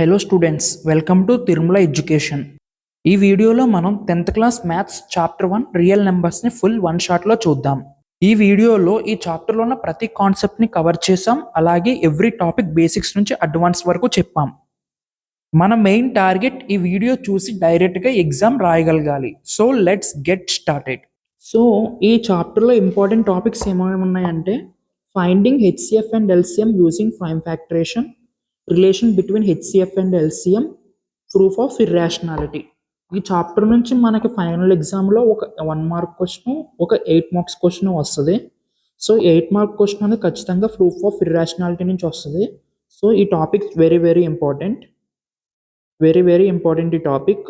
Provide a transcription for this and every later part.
Hello students, welcome to Tirumala education. ఈ వీడియోలో మనం 10th class maths chapter 1 real నెంబర్స్ని ఫుల్ వన్ షాట్లో చూద్దాం. ఈ వీడియోలో ఈ చాప్టర్లో ఉన్న ప్రతి కాన్సెప్ట్ని కవర్ చేసాం. అలాగే ఎవ్రీ టాపిక్ బేసిక్స్ నుంచి అడ్వాన్స్ వరకు చెప్పాం. మన మెయిన్ టార్గెట్ ఈ వీడియో చూసి డైరెక్ట్గా ఎగ్జామ్ రాయగలగాలి. So let's get started. So ఈ చాప్టర్లో ఇంపార్టెంట్ టాపిక్స్ ఏమేమి ఉన్నాయంటే finding HCF and LCM using prime factorization, relation between HCF and LCM, proof of irrationality. ఈ చాప్టర్ నుంచి మనకి ఫైనల్ ఎగ్జామ్లో ఒక 1 మార్క్ క్వశ్చన్, ఒక 8 మార్క్స్ క్వశ్చన్ వస్తుంది. సో 8 మార్క్ క్వశ్చన్ అనేది ఖచ్చితంగా ప్రూఫ్ ఆఫ్ ఇర్రాషనాలిటీ నుంచి వస్తుంది. సో ఈ టాపిక్ వెరీ వెరీ ఇంపార్టెంట్ ఈ టాపిక్.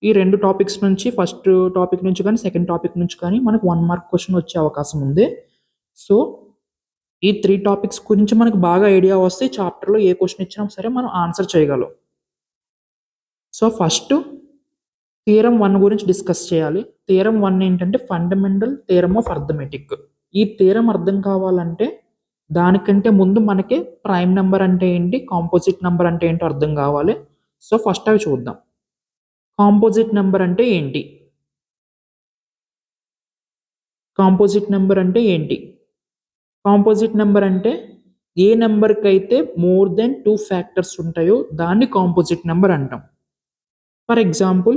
ఈ రెండు టాపిక్స్ నుంచి ఫస్ట్ టాపిక్ నుంచి కానీ సెకండ్ టాపిక్ నుంచి కానీ మనకు 1 మార్క్ క్వశ్చన్ వచ్చే అవకాశం ఉంది. సో ఈ 3 టాపిక్స్ గురించి మనకు బాగా ఐడియా వస్తే చాప్టర్లో ఏ క్వశ్చన్ ఇచ్చినా సరే మనం ఆన్సర్ చేయగలం. సో ఫస్ట్ థియరం 1 గురించి డిస్కస్ చేయాలి. థియరం 1 ఏంటంటే ఫండమెంటల్ థియరం ఆఫ్ అర్థమెటిక్. ఈ థియరం అర్థం కావాలంటే దానికంటే ముందు మనకి ప్రైమ్ నెంబర్ అంటే ఏంటి, కాంపోజిట్ నెంబర్ అంటే ఏంటో అర్థం కావాలి. సో ఫస్ట్ అవి చూద్దాం. కాంపోజిట్ నెంబర్ అంటే ఏంటి? కాంపోజిట్ నెంబర్ అంటే ఏ నెంబర్కి అయితే మోర్ దెన్ 2 ఫ్యాక్టర్స్ ఉంటాయో దాన్ని కాంపోజిట్ నెంబర్ అంటాం. ఫర్ ఎగ్జాంపుల్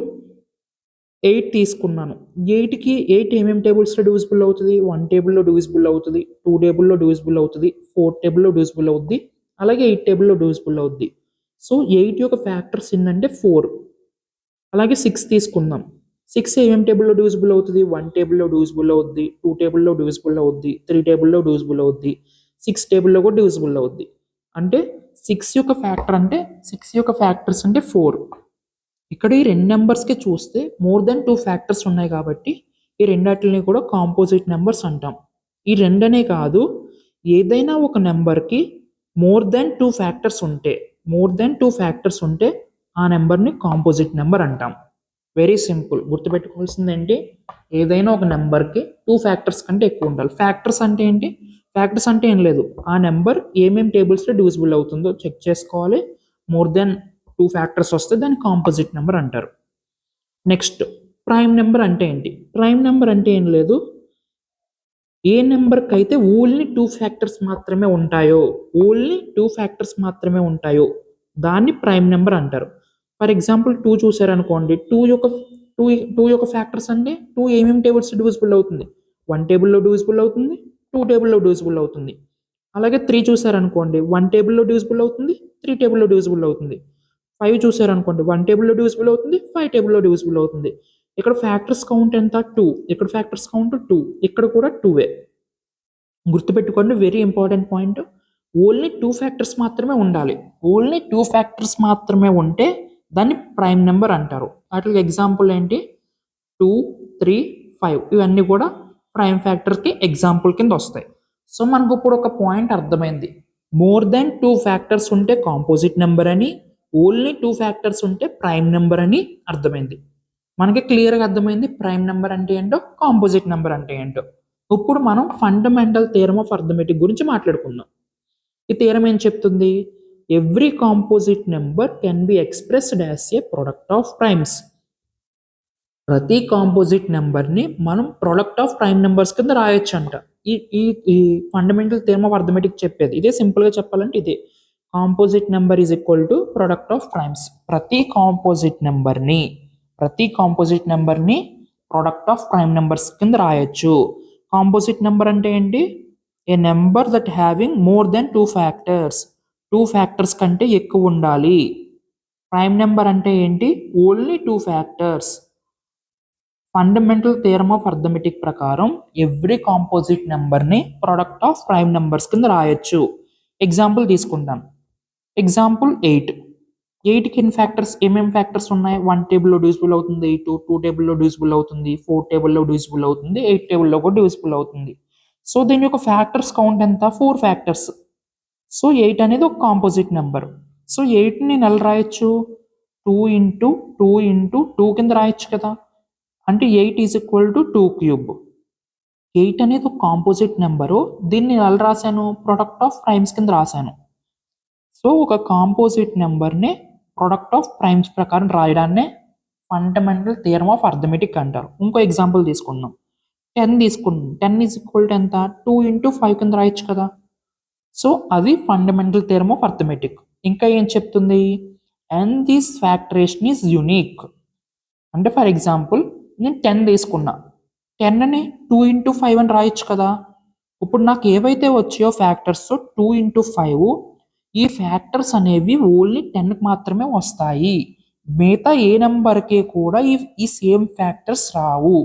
8 తీసుకున్నాను. 8కి 8 ఏమేమి టేబుల్స్లో డివిజిబుల్ అవుతుంది? 1 టేబుల్లో డివిజిబుల్ అవుతుంది, 2 టేబుల్లో డివిజిబుల్ అవుతుంది, 4 టేబుల్లో డివిజిబుల్ అవుద్ది, అలాగే 8 టేబుల్లో డివిజిబుల్ అవుద్ది. సో 8 యొక్క ఫ్యాక్టర్స్ ఏంటంటే 4. అలాగే 6 తీసుకుందాం. 6 ఏమేమి టేబుల్లో డివిజిబుల్ అవుతుంది? 1 టేబుల్లో డివిజిబుల్ అవుద్ది, 2 టేబుల్లో డివిజిబుల్ అవుద్ది, 3 టేబుల్లో డివిజిబుల్ అవుద్ది, 6 టేబుల్లో కూడా డివిజిబుల్ అవుద్ది. అంటే 6 యొక్క ఫ్యాక్టర్స్ అంటే 4. ఇక్కడ ఈ రెండు నెంబర్స్కి చూస్తే మోర్ దెన్ 2 ఫ్యాక్టర్స్ ఉన్నాయి కాబట్టి ఈ రెండాటిని కూడా కాంపోజిట్ నెంబర్స్ అంటాం. ఈ రెండనే కాదు, ఏదైనా ఒక నెంబర్కి మోర్ దెన్ 2 ఫ్యాక్టర్స్ ఉంటే ఆ నెంబర్ని కాంపోజిట్ నెంబర్ అంటాం. వెరీ సింపుల్, గుర్తుపెట్టుకోవాల్సింది ఏంటి? ఏదైనా ఒక నెంబర్కి 2 ఫ్యాక్టర్స్ కంటే ఎక్కువ ఉండాలి. ఫ్యాక్టర్స్ అంటే ఏంటి? ఫ్యాక్టర్స్ అంటే ఏం లేదు, ఆ నెంబర్ ఏమేమి టేబుల్స్లో డివిజిబుల్ అవుతుందో చెక్ చేసుకోవాలి. మోర్ దెన్ 2 ఫ్యాక్టర్స్ వస్తే దాన్ని కాంపోజిట్ నెంబర్ అంటారు. నెక్స్ట్ ప్రైమ్ నెంబర్ అంటే ఏంటి? ప్రైమ్ నెంబర్ అంటే ఏం లేదు, ఏ నెంబర్కి అయితే ఓన్లీ 2 ఫ్యాక్టర్స్ మాత్రమే ఉంటాయో దాన్ని ప్రైమ్ నెంబర్ అంటారు. For example 2 చూసారనుకోండి. 2 యొక్క ఫ్యాక్టర్స్ అంటే 2 ఏమేమి టేబుల్స్ డివిజిబుల్ అవుతుంది? 1 టేబుల్లో డివిజిబుల్ అవుతుంది, 2 టేబుల్లో డివిజిబుల్ అవుతుంది. అలాగే 3 చూసారనుకోండి. 1 టేబుల్లో డివిజిబుల్ అవుతుంది, 3 టేబుల్లో డివిజిబుల్ అవుతుంది. 5 చూసారనుకోండి. 1 టేబుల్లో డివిజిబుల్ అవుతుంది, 5 టేబుల్లో డివిజిబుల్ అవుతుంది. ఇక్కడ ఫ్యాక్టర్స్ కౌంట్ ఎంత? 2. ఇక్కడ ఫ్యాక్టర్స్ కౌంట్ 2. ఇక్కడ కూడా 2. గుర్తుపెట్టుకోండి, very important point. Only 2 factors మాత్రమే ఉండాలి. ఓన్లీ 2 ఫ్యాక్టర్స్ మాత్రమే ఉంటే దాన్ని ప్రైమ్ నెంబర్ అంటారు. వాటికి ఎగ్జాంపుల్ ఏంటి? 2, 3, 5 ఇవన్నీ కూడా ప్రైమ్ ఫ్యాక్టర్కి ఎగ్జాంపుల్ కింద వస్తాయి. సో మనకు ఇప్పుడు ఒక పాయింట్ అర్థమైంది. మోర్ దెన్ 2 ఫ్యాక్టర్స్ ఉంటే కాంపోజిట్ నెంబర్ అని, ఓన్లీ 2 ఫ్యాక్టర్స్ ఉంటే ప్రైమ్ నెంబర్ అని అర్థమైంది. మనకి క్లియర్గా అర్థమైంది ప్రైమ్ నెంబర్ అంటే ఏంటో, కాంపోజిట్ నెంబర్ అంటే ఏంటో. ఇప్పుడు మనం ఫండమెంటల్ థియరం ఆఫ్ అర్థమెటిక్ గురించి మాట్లాడుకుందాం. ఈ థియరం ఏం చెప్తుంది? Every composite number can be expressed as a product of primes. ప్రతి కాంపోజిట్ నెంబర్ని మనం ప్రొడక్ట్ ఆఫ్ ప్రైమ్ నెంబర్స్ కింద రాయొచ్చు అంట. ఈ ఫండమెంటల్ థియరం ఆఫ్ అర్థమెటిక్ చెప్పేది ఇదే. సింపుల్గా చెప్పాలంటే ఇదే. Composite number is equal to product of primes. ప్రతి కాంపోజిట్ నెంబర్ని ప్రొడక్ట్ ఆఫ్ ప్రైమ్ నెంబర్స్ కింద రాయొచ్చు. కాంపోజిట్ నెంబర్ అంటే ఏంటి? A number that having more than 2 factors. 2 factors కంటే ఎక్కువ ఉండాలి. ప్రైమ్ నెంబర్ అంటే ఏంటి? Only 2 factors. Fundamental theorem of arithmetic ప్రకారం ఎవ్రీ కాంపోజిట్ నెంబర్ని ప్రొడక్ట్ ఆఫ్ ప్రైమ్ నెంబర్స్ కింద రాయొచ్చు. ఎగ్జాంపుల్ తీసుకుంటాం. ఎగ్జాంపుల్ 8. 8కి ఎన్ని ఫ్యాక్టర్స్, ఏమేమి ఫ్యాక్టర్స్ ఉన్నాయి? 1 టేబుల్లో డివిజిబుల్ అవుతుంది, 2 టేబుల్లో డివిజిబుల్ అవుతుంది, 4 టేబుల్లో డివిజిబుల్ అవుతుంది, 8 టేబుల్లో కూడా డివిజిబుల్ అవుతుంది. సో దీని యొక్క ఫ్యాక్టర్స్ కౌంట్ ఎంత? 4 ఫ్యాక్టర్స్. సో 8 అనేది ఒక కాంపోజిట్ నెంబర్. సో 8ని ఎలా రాయొచ్చు? 2 ఇంటూ 2 ఇంటూ 2 కింద రాయొచ్చు కదా. అంటే 8 ఈజ్ ఈక్వల్ టు 2 క్యూబ్. 8 అనేది ఒక కాంపోజిట్ నెంబరు. దీన్ని ఎలా రాశాను? ప్రొడక్ట్ ఆఫ్ ప్రైమ్స్ కింద రాశాను. సో ఒక కాంపోజిట్ నెంబర్ని ప్రొడక్ట్ ఆఫ్ ప్రైమ్స్ ప్రకారం రాయడాన్నే ఫండమెంటల్ థియరమ్ ఆఫ్ అర్థమెటిక్ అంటారు. ఇంకో ఎగ్జాంపుల్ తీసుకుందాం. 10 తీసుకుందాం. 10 ఈజ్ ఈక్వల్ టు ఎంత? 2 ఇంటూ 5 కింద రాయొచ్చు కదా. సో అది ఫండమెంటల్ థియరమ్ ఆఫ్ అర్థమెటిక్. ఇంకా ఏం చెప్తుంది? And this factorisation is unique. అంటే ఫర్ ఎగ్జాంపుల్ నేను 10 తీసుకున్నా, 10ని 2 ఇంటూ 5 అని రాయొచ్చు కదా. ఇప్పుడు నాకు ఏవైతే వచ్చాయో ఫ్యాక్టర్స్ 2 ఇంటూ 5, ఈ ఫ్యాక్టర్స్ అనేవి ఓన్లీ 10కి మాత్రమే వస్తాయి. మిగతా ఏ నెంబర్కి కూడా ఈ సేమ్ ఫ్యాక్టర్స్ రావు.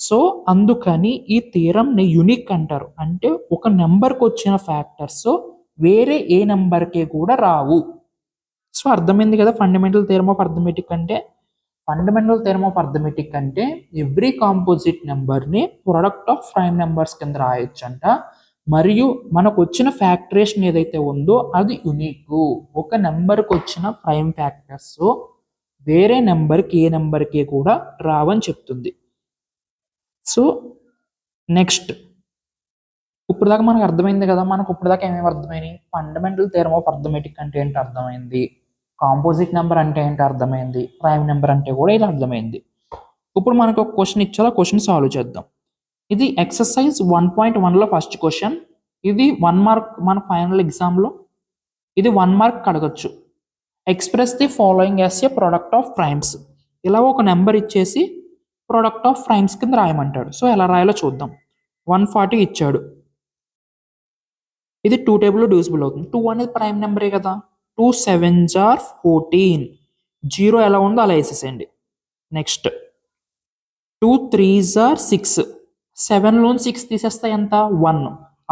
సో అందుకని ఈ థియరమ్ని యునిక్ అంటారు. అంటే ఒక నెంబర్కి వచ్చిన ఫ్యాక్టర్స్ వేరే ఏ నెంబర్కి కూడా రావు. సో అర్థమైంది కదా ఫండమెంటల్ థియరమ్ ఆఫ్ అర్థమెటిక్ అంటే. ఫండమెంటల్ థియరమ్ ఆఫ్ అర్థమెటిక్ అంటే ఎవ్రీ కాంపోజిట్ నెంబర్ని ప్రొడక్ట్ ఆఫ్ ప్రైమ్ నెంబర్స్ కింద రాయొచ్చంట. మరియు మనకు వచ్చిన ఫ్యాక్టరేషన్ ఏదైతే ఉందో అది యునిక్. ఒక నెంబర్కి వచ్చిన ప్రైమ్ ఫ్యాక్టర్స్ వేరే నెంబర్కి ఏ నెంబర్కి కూడా రావని చెప్తుంది. సో నెక్స్ట్, ఇప్పుడు దాకా మనకు అర్థమైంది కదా. మనకు ఇప్పుడు దాకా ఏమేమి అర్థమైనాయి? ఫండమెంటల్ థియరమ్ ఆఫ్ అర్థమెటిక్ అంటే ఏంటి అర్థమైంది, కాంపోజిట్ నెంబర్ అంటే ఏంటి అర్థమైంది, ప్రైమ్ నెంబర్ అంటే కూడా ఇలా అర్థమైంది. ఇప్పుడు మనకు ఒక క్వశ్చన్ ఇచ్చారు, ఆ క్వశ్చన్ సాల్వ్ చేద్దాం. ఇది ఎక్సర్సైజ్ 1.1లో ఫస్ట్ క్వశ్చన్. ఇది 1 మార్క్ మన ఫైనల్ ఎగ్జామ్లో. ఇది 1 మార్క్ అడగచ్చు. Express the following as a product of primes. ఇలా ఒక నెంబర్ ఇచ్చేసి ప్రొడక్ట్ ఆఫ్ ప్రైమ్స్ కింద రాయమంటాడు. సో ఎలా రాయాలో చూద్దాం. 140 ఇచ్చాడు. ఇది 2 టేబుల్లో డివిజిబుల్ అవుతుంది. 2 అనేది ప్రైమ్ నెంబరే కదా. 2 7s are 14. 0 ఎలా ఉందో అలా వేసేసేయండి. Next 2 3s are 6. 7లో 6 తీసేస్తే ఎంత? 1.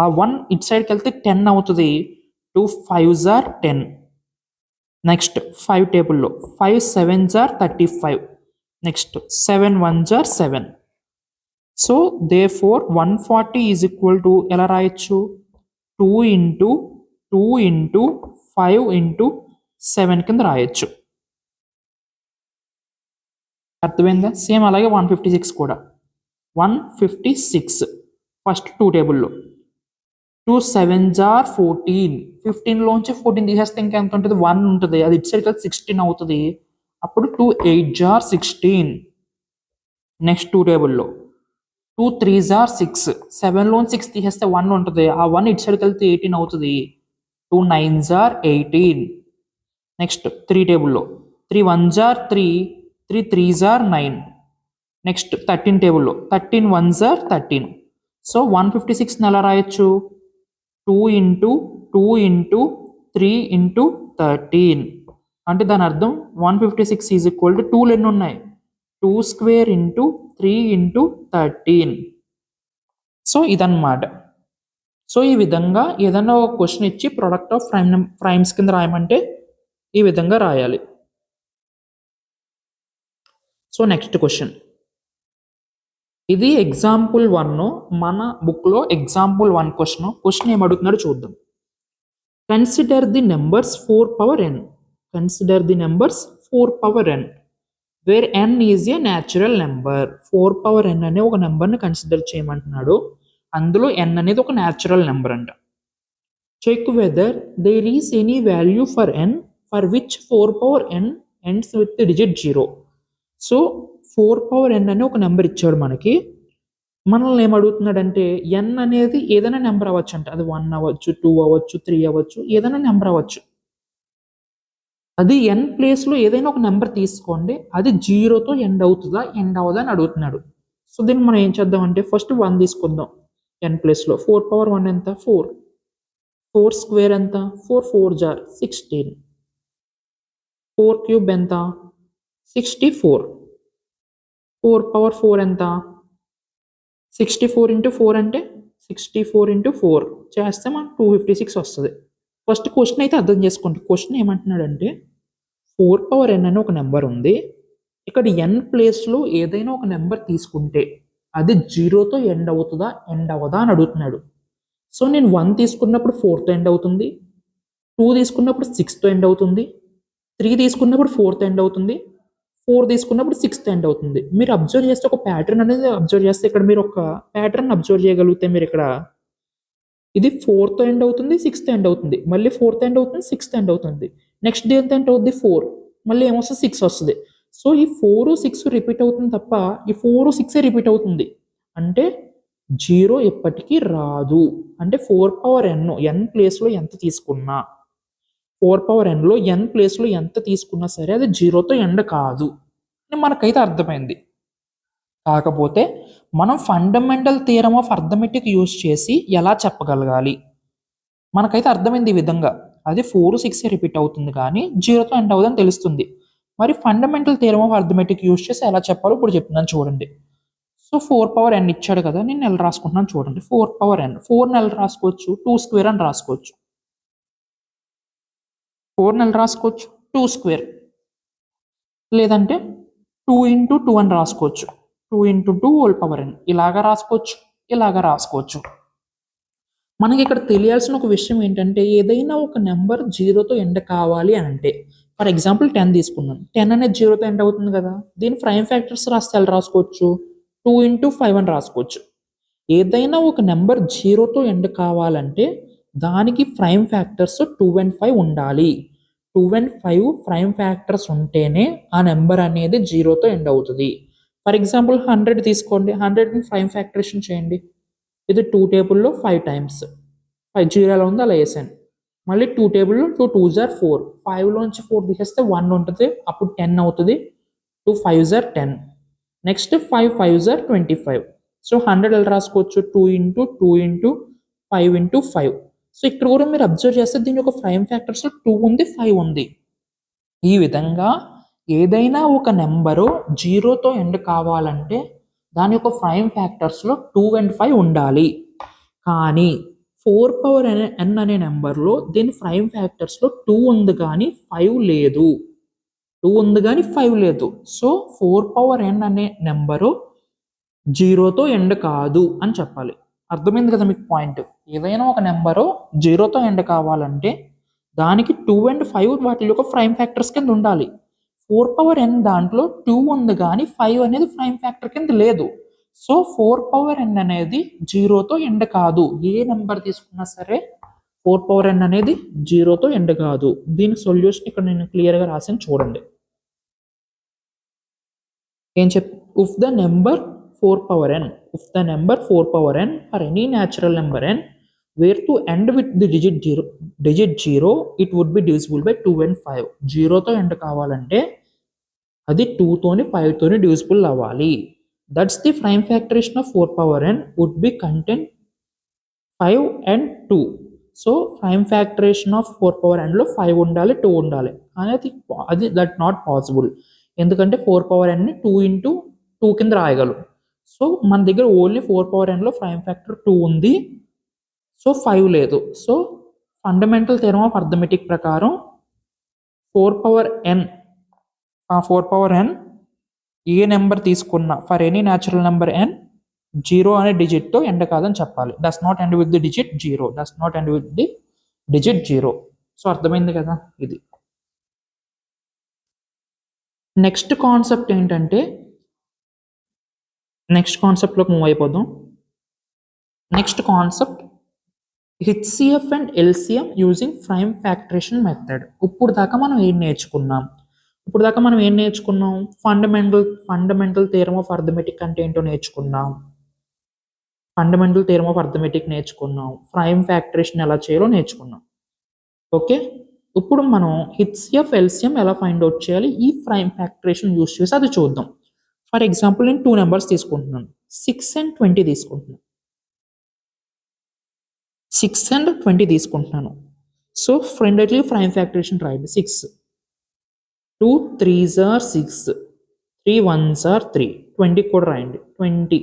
ఆ 1 ఇటు సైడ్కి వెళ్తే 10 అవుతుంది. 2 5s are 10. నెక్స్ట్ 5 టేబుల్లో 5 7s are 35. Next 7 1s are 7. So therefore 140 is equal to ఎలా రాయొచ్చు? 2 ఇంటూ 2 ఇంటూ 5 ఇంటూ 7 కింద రాయొచ్చు. అర్థమైందా? సేమ్ అలాగే 156 కూడా. 156 ఫస్ట్ 2 టేబుల్లో 2 7s are 14. 15లోంచి 14 తీసేస్తే ఇంకా ఎంత ఉంటుంది? 1 ఉంటుంది. అది ఇటు సైడ్ కలిసి 16 అవుతుంది. అప్పుడు 2 8s are 16. నెక్స్ట్ 2 టేబుల్లో 2 3s are 6. 7లోంచి 6 తీసేస్తే 1 ఉంటుంది. ఆ 1 ఇటు సైడ్ కలిసి 18 అవుతుంది. 2 9s are 18. నెక్స్ట్ 3 టేబుల్లో 3 1s are 3. 3 3s are 9. Next 13 టేబుల్లో 13 1s are 13. సో 156 ఎలా రాయొచ్చు? 2 ఇంటూ 2 ఇంటూ 3 ఇంటూ 13. అంటే దాని అర్థం 156 ఈజ్ ఈక్వల్ టు 2 ఎన్ని ఉన్నాయి? 2 స్క్వేర్ ఇంటూ 3 ఇంటూ 13. సో ఇదన్నమాట. సో ఈ విధంగా ఏదైనా ఒక క్వశ్చన్ ఇచ్చి ప్రొడక్ట్ ఆఫ్ ప్రైమ్స్ కింద రాయమంటే ఈ విధంగా రాయాలి. So next question. ఇది ఎగ్జాంపుల్ 1. మన బుక్లో ఎగ్జాంపుల్ 1 క్వశ్చన్ ఏమడుగుతున్నాడో చూద్దాం. Consider the numbers 4 power n. Consider the numbers 4 power n where n is a natural number. 4 power n అనే ఒక నెంబర్ని కన్సిడర్ చేయమంటున్నాడు. అందులో n అనేది ఒక న్యాచురల్ నెంబర్ అంట. Check whether there is any value for n for which 4 power n ends with digit 0. So 4 power n అనే ఒక నెంబర్ ఇచ్చాడు మనకి. మనల్ని ఏమడుగుతున్నాడంటే n అనేది ఏదైనా నెంబర్ అవ్వచ్చు అంట. అది 1 అవ్వచ్చు, 2 అవ్వచ్చు, 3 అవ్వచ్చు, ఏదైనా నెంబర్ అవ్వచ్చు. అది n ప్లేస్లో ఏదైనా ఒక నెంబర్ తీసుకోండి, అది 0తో ఎండ్ అవుతుందా ఎండ్ అవ్వదా అని అడుగుతున్నాడు. సో దీన్ని మనం ఏం చేద్దామంటే ఫస్ట్ 1 తీసుకుందాం. n ప్లేస్లో 4 పవర్ 1 ఎంత? 4. 4 స్క్వేర్ ఎంత? 4 4s are 16. 4 క్యూబ్ ఎంత? 64. 4 పవర్ 4 ఎంత? 64 ఇంటూ 4 అంటే 64 ఇంటూ 4 చేస్తే మనకు 256 వస్తుంది. ఫస్ట్ క్వశ్చన్ అయితే అర్థం చేసుకోండి. క్వశ్చన్ ఏమంటున్నాడంటే 4 పవర్ n అని ఒక నెంబర్ ఉంది. ఇక్కడ n ప్లేస్లో ఏదైనా ఒక నెంబర్ తీసుకుంటే అది 0తో ఎండ్ అవుతుందా ఎండ్ అవ్వదా అని అడుగుతున్నాడు. సో నేను 1 తీసుకున్నప్పుడు 4తో ఎండ్ అవుతుంది, 2 తీసుకున్నప్పుడు 6తో ఎండ్ అవుతుంది, 3 తీసుకున్నప్పుడు 4తో ఎండ్ అవుతుంది, 4 తీసుకున్నప్పుడు 6తో ఎండ్ అవుతుంది. మీరు అబ్జర్వ్ చేస్తే ఒక ప్యాటర్న్ అనేది అబ్జర్వ్ చేస్తే ఇక్కడ మీరు ఒక ప్యాటర్న్ అబ్జర్వ్ చేయగలిగితే మీరు ఇక్కడ ఇది 4తో ఎండ్ అవుతుంది, 6తో ఎండ్ అవుతుంది, మళ్ళీ 4తో ఎండ్ అవుతుంది, 6తో ఎండ్ అవుతుంది. నెక్స్ట్ దేంతో ఎండ్ అవుద్ది 4, మళ్ళీ ఏమొస్తుంది 6 వస్తుంది. సో ఈ 4, 6 రిపీట్ అవుతుంది తప్ప ఈ 4, 6 రిపీట్ అవుతుంది. అంటే 0 ఎప్పటికీ రాదు. అంటే 4 పవర్ n ప్లేస్లో ఎంత తీసుకున్నా 4 పవర్ nలో n ప్లేస్లో ఎంత తీసుకున్నా సరే అది 0తో ఎండ్ కాదు అని మనకైతే అర్థమైంది. కాకపోతే మనం fundamental theorem of arithmetic use చేసి ఎలా చెప్పగలగాలి మనకైతే అర్థమైంది ఈ విధంగా. అది 4, 6 రిపీట్ అవుతుంది కానీ 0తో ఎండ్ అవ్వదని తెలుస్తుంది. మరి fundamental theorem of arithmetic use చేసి ఎలా చెప్పాలో ఇప్పుడు చెప్తున్నాను చూడండి. సో 4 పవర్ n ఇచ్చాడు కదా, నేను నెల రాసుకుంటున్నాను చూడండి. 4 పవర్ n 4 నెలలు రాసుకోవచ్చు, 2 స్క్వేర్ అని రాసుకోవచ్చు. 4 నెలలు రాసుకోవచ్చు, 2 స్క్వేర్, లేదంటే 2 ఇంటూ 2 అని రాసుకోవచ్చు. 2 ఇంటూ 2 హోల్ పవర్ n ఇలాగా రాసుకోవచ్చు, ఇలాగా రాసుకోవచ్చు. మనకి ఇక్కడ తెలియాల్సిన ఒక విషయం ఏంటంటే ఏదైనా ఒక నెంబర్ 0తో ఎండ్ కావాలి అని అంటే, ఫర్ ఎగ్జాంపుల్ 10 తీసుకున్నాను. 10 అనేది 0తో ఎండ్ అవుతుంది కదా, దీని ప్రైమ్ ఫ్యాక్టర్స్ రాస్తే ఎలా రాసుకోవచ్చు? 2 ఇంటూ 5 అని రాసుకోవచ్చు. ఏదైనా ఒక నెంబర్ 0తో ఎండ్ కావాలంటే దానికి ప్రైమ్ ఫ్యాక్టర్స్ 2 and 5 ఉండాలి. 2 and 5 ప్రైమ్ ఫ్యాక్టర్స్ ఉంటేనే ఆ నెంబర్ అనేది 0తో ఎండ్ అవుతుంది. ఫర్ ఎగ్జాంపుల్ 100 తీసుకోండి, 100ని ప్రైమ్ ఫ్యాక్టరేషన్ చేయండి. ఇది 2 టేబుల్లో 5 టైమ్స్, 5 జీరో ఎలా ఉందో అలా వేసాను. మళ్ళీ 2 టేబుల్లో 2 2s are 4, 5లోంచి 4 తీసేస్తే 1 ఉంటుంది, అప్పుడు 10 అవుతుంది. 2 5s are 10, next 5 5s are 25. So 100 ఎలా రాసుకోవచ్చు? 2 ఇంటూ 2 ఇంటూ 5 ఇంటూ 5. సో ఇక్కడ కూడా మీరు అబ్జర్వ్ చేస్తే దీని యొక్క ప్రైమ్ ఫ్యాక్టర్స్లో 2 ఉంది, 5 ఉంది. ఈ విధంగా ఏదైనా ఒక నెంబరు 0తో ఎండ్ కావాలంటే దాని యొక్క ప్రైమ్ ఫ్యాక్టర్స్లో 2 and 5 ఉండాలి. కానీ 4 పవర్ n అనే నెంబర్లో దీని ప్రైమ్ ఫ్యాక్టర్స్లో 2 ఉంది కానీ 5 లేదు. 2 ఉంది కానీ 5 లేదు. సో 4 పవర్ n అనే నెంబరు 0తో ఎండ్ కాదు అని చెప్పాలి. అర్థమైంది కదా మీకు పాయింట్? ఏదైనా ఒక నెంబరు 0తో ఎండ్ కావాలంటే దానికి 2 and 5 వాటి యొక్క ప్రైమ్ ఫ్యాక్టర్స్ కింద ఉండాలి. 4 పవర్ n దాంట్లో 2 ఉంది కానీ 5 అనేది ప్రైమ్ ఫ్యాక్టర్ కింద లేదు. సో 4 పవర్ n అనేది 0తో ఎండ్ కాదు. ఏ నెంబర్ తీసుకున్నా సరే 4 పవర్ n అనేది 0తో ఎండ్ కాదు. దీని సొల్యూషన్ ఇక్కడ నేను క్లియర్గా రాసాను చూడండి. ఏం if the number 4 power n, if the number 4 power n for any natural number n were to end with the digit 0, it would be divisible by 2 and 5. 0తో ఎండ్ కావాలంటే అది 2తోని 5తోని డివిజిబుల్ అవ్వాలి. That's the prime factorization of 4 power n would be content 5 and 2. So prime factorization of 4 power nలో 5 ఉండాలి, 2 ఉండాలి. అది దట్ నాట్ పాసిబుల్. ఎందుకంటే 4 పవర్ n ని 2 ఇంటూ 2 కింద రాయగలం. సో మన దగ్గర ఓన్లీ 4 పవర్ nలో ప్రైమ్ ఫ్యాక్టర్ 2 ఉంది, సో 5 లేదు. So fundamental theorem of arithmetic ప్రకారం 4 పవర్ n ఏ నెంబర్ తీసుకున్నా for any natural number n 0 అనే డిజిట్తో ఎండ్ కాదని చెప్పాలి. Does not end with the digit 0, does not end with the digit 0. So అర్థమైంది కదా ఇది. నెక్స్ట్ కాన్సెప్ట్ ఏంటంటే, నెక్స్ట్ కాన్సెప్ట్లోకి మూవ్ అయిపోదాం. Next concept HCF and LCM using prime factorisation method. ఇప్పుడు దాకా మనం ఏం నేర్చుకున్నాం? ఫండమెంటల్ థియరమ్ ఆఫ్ అర్థమెటిక్ అంటే ఏంటో నేర్చుకున్నాం. ప్రైమ్ ఫ్యాక్టరేషన్ ఎలా చేయాలో నేర్చుకున్నాం. ఓకే, ఇప్పుడు మనం HCF LCM ఎలా ఫైండ్ అవుట్ చేయాలి ఈ ప్రైమ్ ఫ్యాక్టరేషన్ యూజ్ చేసి అది చూద్దాం. ఫర్ ఎగ్జాంపుల్ నేను 2 నెంబర్స్ తీసుకుంటున్నాను, 6 and 20 తీసుకుంటున్నాను. 6 and 20 తీసుకుంటున్నాను. సో రెండిట్లకి ప్రైమ్ ఫ్యాక్టరేషన్ రాయండి. 6 2 3s are 6, 3 1s are 3, 20 కూడా రాయండి. 20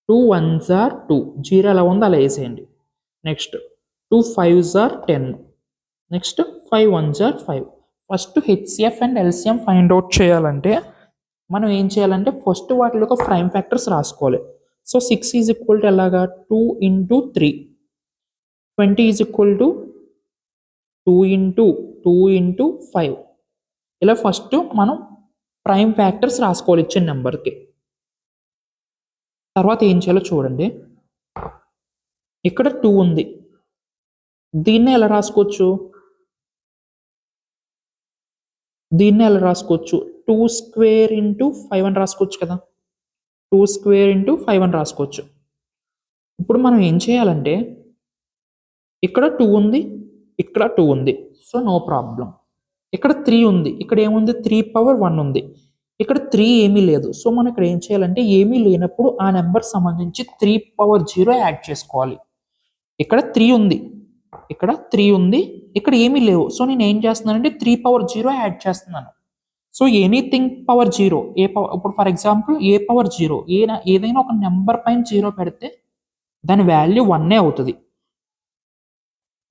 2 1s are 2, 0 ఎలా ఉందో అలా వేసేయండి. Next 2 5s are 10, next 5 1s are 5. First HCF and LCM find out చేయాలంటే మనం ఏం చేయాలంటే ఫస్ట్ వాటిలో ఒక ప్రైమ్ ఫ్యాక్టర్స్ రాసుకోవాలి. సో 6 ఈజ్ ఈక్వల్ టు ఎలాగా 2 into 3, 20 is equal to 2 into 5. ఇలా ఫస్ట్ మనం ప్రైమ్ ఫ్యాక్టర్స్ రాసుకోవాలి ఇచ్చిన నెంబర్కి. తర్వాత ఏం చేయాలో చూడండి. ఇక్కడ 2 ఉంది. దీన్నే ఎలా రాసుకోవచ్చు? దీన్నే ఎలా రాసుకోవచ్చు? 2 స్క్వేర్ ఇంటూ 5 అని రాసుకోవచ్చు కదా! 2 స్క్వేర్ ఇంటూ 5 అని రాసుకోవచ్చు. ఇప్పుడు మనం ఏం చేయాలంటే ఇక్కడ 2 ఉంది, ఇక్కడ 2 ఉంది. So, no problem. ఇక్కడ 3 ఉంది. ఇక్కడ ఏముంది? 3 పవర్ 1 ఉంది. ఇక్కడ 3 ఏమీ లేదు. సో, మనం ఇక్కడ ఏం చేయాలంటే ఏమీ లేనప్పుడు ఆ నెంబర్ సంబంధించి 3 పవర్ 0 యాడ్ చేసుకోవాలి. ఇక్కడ 3 ఉంది. ఇక్కడ 3 ఉంది. ఇక్కడ ఏమీ లేవు. సో, నేను ఏం చేస్తున్నానంటే 3 పవర్ 0 యాడ్ చేస్తున్నాను. సో, ఎనీథింగ్ పవర్ 0 ఇప్పుడు ఫర్ ఎగ్జాంపుల్ ఏ పవర్ 0 ఏదైనా ఒక నెంబర్ పైన 0 పెడితే దాని వాల్యూ 1 అవుతుంది.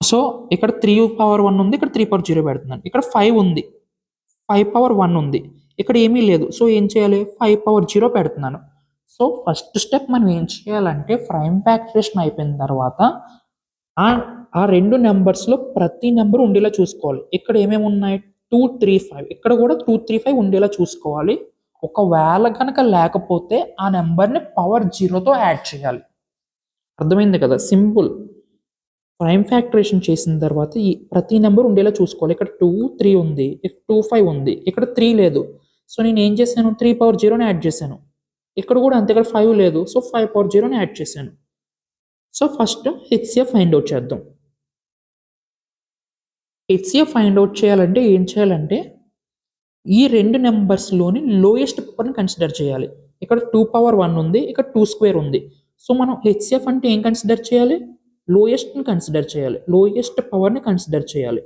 సో, ఇక్కడ 3 పవర్ 1 ఉంది. ఇక్కడ 3 పవర్ 0 పెడుతున్నాను. ఇక్కడ 5 ఉంది. 5 పవర్ 1 ఉంది. ఇక్కడ ఏమీ లేదు. సో, ఏం చేయాలి? 5 పవర్ 0 పెడుతున్నాను. సో, ఫస్ట్ స్టెప్ మనం ఏం చేయాలంటే ప్రైమ్ ఫ్యాక్టరేషన్ అయిపోయిన తర్వాత ఆ 2 నెంబర్స్‌లో ప్రతి నెంబర్ ఉండేలా చూసుకోవాలి. ఇక్కడ ఏమేమి ఉన్నాయి? 2, 3, 5. ఇక్కడ కూడా 2, 3, 5 ఉండేలా చూసుకోవాలి. ఒకవేళ గనక లేకపోతే ఆ నెంబర్‌ని పవర్ 0తో యాడ్ చేయాలి. అర్థమైంది కదా! సింపుల్. ప్రైమ్ ఫ్యాక్టరేషన్ చేసిన తర్వాత ఈ ప్రతి నెంబర్ ఉండేలా చూసుకోవాలి. ఇక్కడ 2, 3 ఉంది. ఇక్కడ 2, 5 ఉంది. ఇక్కడ 3 లేదు. సో, నేను ఏం చేశాను? 3 పవర్ 0ని యాడ్ చేశాను. ఇక్కడ కూడా అంతే. ఇక్కడ 5 లేదు. సో, 5 పవర్ 0ని యాడ్ చేశాను. So, first HCF find out చేద్దాం. హెచ్‌సిఎఫ్ ఫైండ్ అవుట్ చేయాలంటే ఏం చేయాలంటే ఈ 2 నెంబర్స్‌లోని లోయెస్ట్ పవర్‌ని కన్సిడర్ చేయాలి. ఇక్కడ 2 పవర్ 1 ఉంది. ఇక్కడ 2 స్క్వేర్ ఉంది. సో, మనం హెచ్‌సిఎఫ్ అంటే ఏం కన్సిడర్ చేయాలి? లోయెస్ట్‌ని కన్సిడర్ చేయాలి. లోయెస్ట్ పవర్‌ని కన్సిడర్ చేయాలి.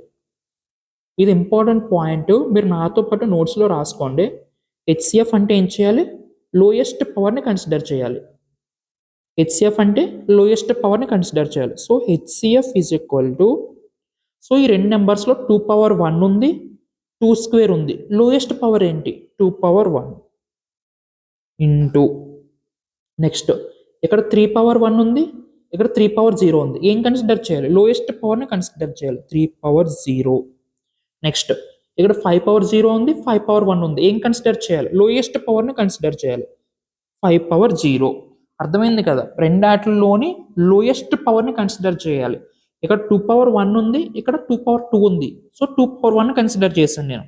ఇది ఇంపార్టెంట్ పాయింట్. మీరు నాతో పాటు నోట్స్‌లో రాసుకోండి. హెచ్‌సిఎఫ్ అంటే ఏం చేయాలి? లోయెస్ట్ పవర్‌ని కన్సిడర్ చేయాలి. హెచ్‌సిఎఫ్ అంటే లోయెస్ట్ పవర్‌ని కన్సిడర్ చేయాలి. So, HCF is equal to so, ఈ 2 నెంబర్స్‌లో 2 పవర్ 1 ఉంది. 2 స్క్వేర్ ఉంది. లోయెస్ట్ పవర్ ఏంటి? 2 పవర్ 1 ఇంటూ నెక్స్ట్ ఇక్కడ 3 పవర్ 1 ఉంది. ఇక్కడ 3 పవర్ 0 ఉంది. ఏం కన్సిడర్ చేయాలి? లోయెస్ట్ పవర్‌ని కన్సిడర్ చేయాలి. 3 పవర్ 0. నెక్స్ట్ ఇక్కడ 5 పవర్ 0 ఉంది. 5 పవర్ 1 ఉంది. ఏం కన్సిడర్ చేయాలి? లోయెస్ట్ పవర్‌ని కన్సిడర్ చేయాలి. 5 పవర్ 0. అర్థమైంది కదా! రెండాటిలోని లోయెస్ట్ పవర్‌ని కన్సిడర్ చేయాలి. ఇక్కడ 2 పవర్ 1 ఉంది. ఇక్కడ 2 పవర్ 2 ఉంది. సో, 2 పవర్ 1 కన్సిడర్ చేశాను నేను.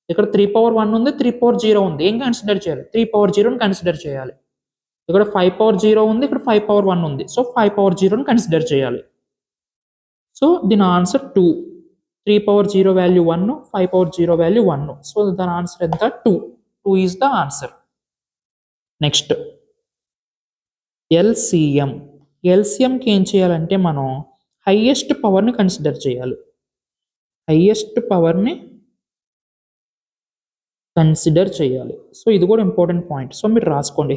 ఇక్కడ 3 పవర్ 1 ఉంది. 3 పవర్ 0 ఉంది. ఏం కన్సిడర్ చేయాలి? 3 పవర్ 0ని కన్సిడర్ చేయాలి. ఇక్కడ 5 పవర్ 0 ఉంది. ఇక్కడ 5 పవర్ 1 ఉంది. సో, 5 పవర్ 0ని కన్సిడర్ చేయాలి. సో, దీని answer 2. 3 power 0 value 1. 5 power 0 value 1. So, దాని ఆన్సర్ ఎంత? 2. 2 is the answer. Next LCM. ఎల్‌సిఎంకి ఏం చేయాలంటే మనం హైయెస్ట్ పవర్‌ని కన్సిడర్ చేయాలి. హైయెస్ట్ పవర్‌ని కన్సిడర్ చేయాలి. సో, ఇది కూడా ఇంపార్టెంట్ పాయింట్. సో, మీరు రాసుకోండి.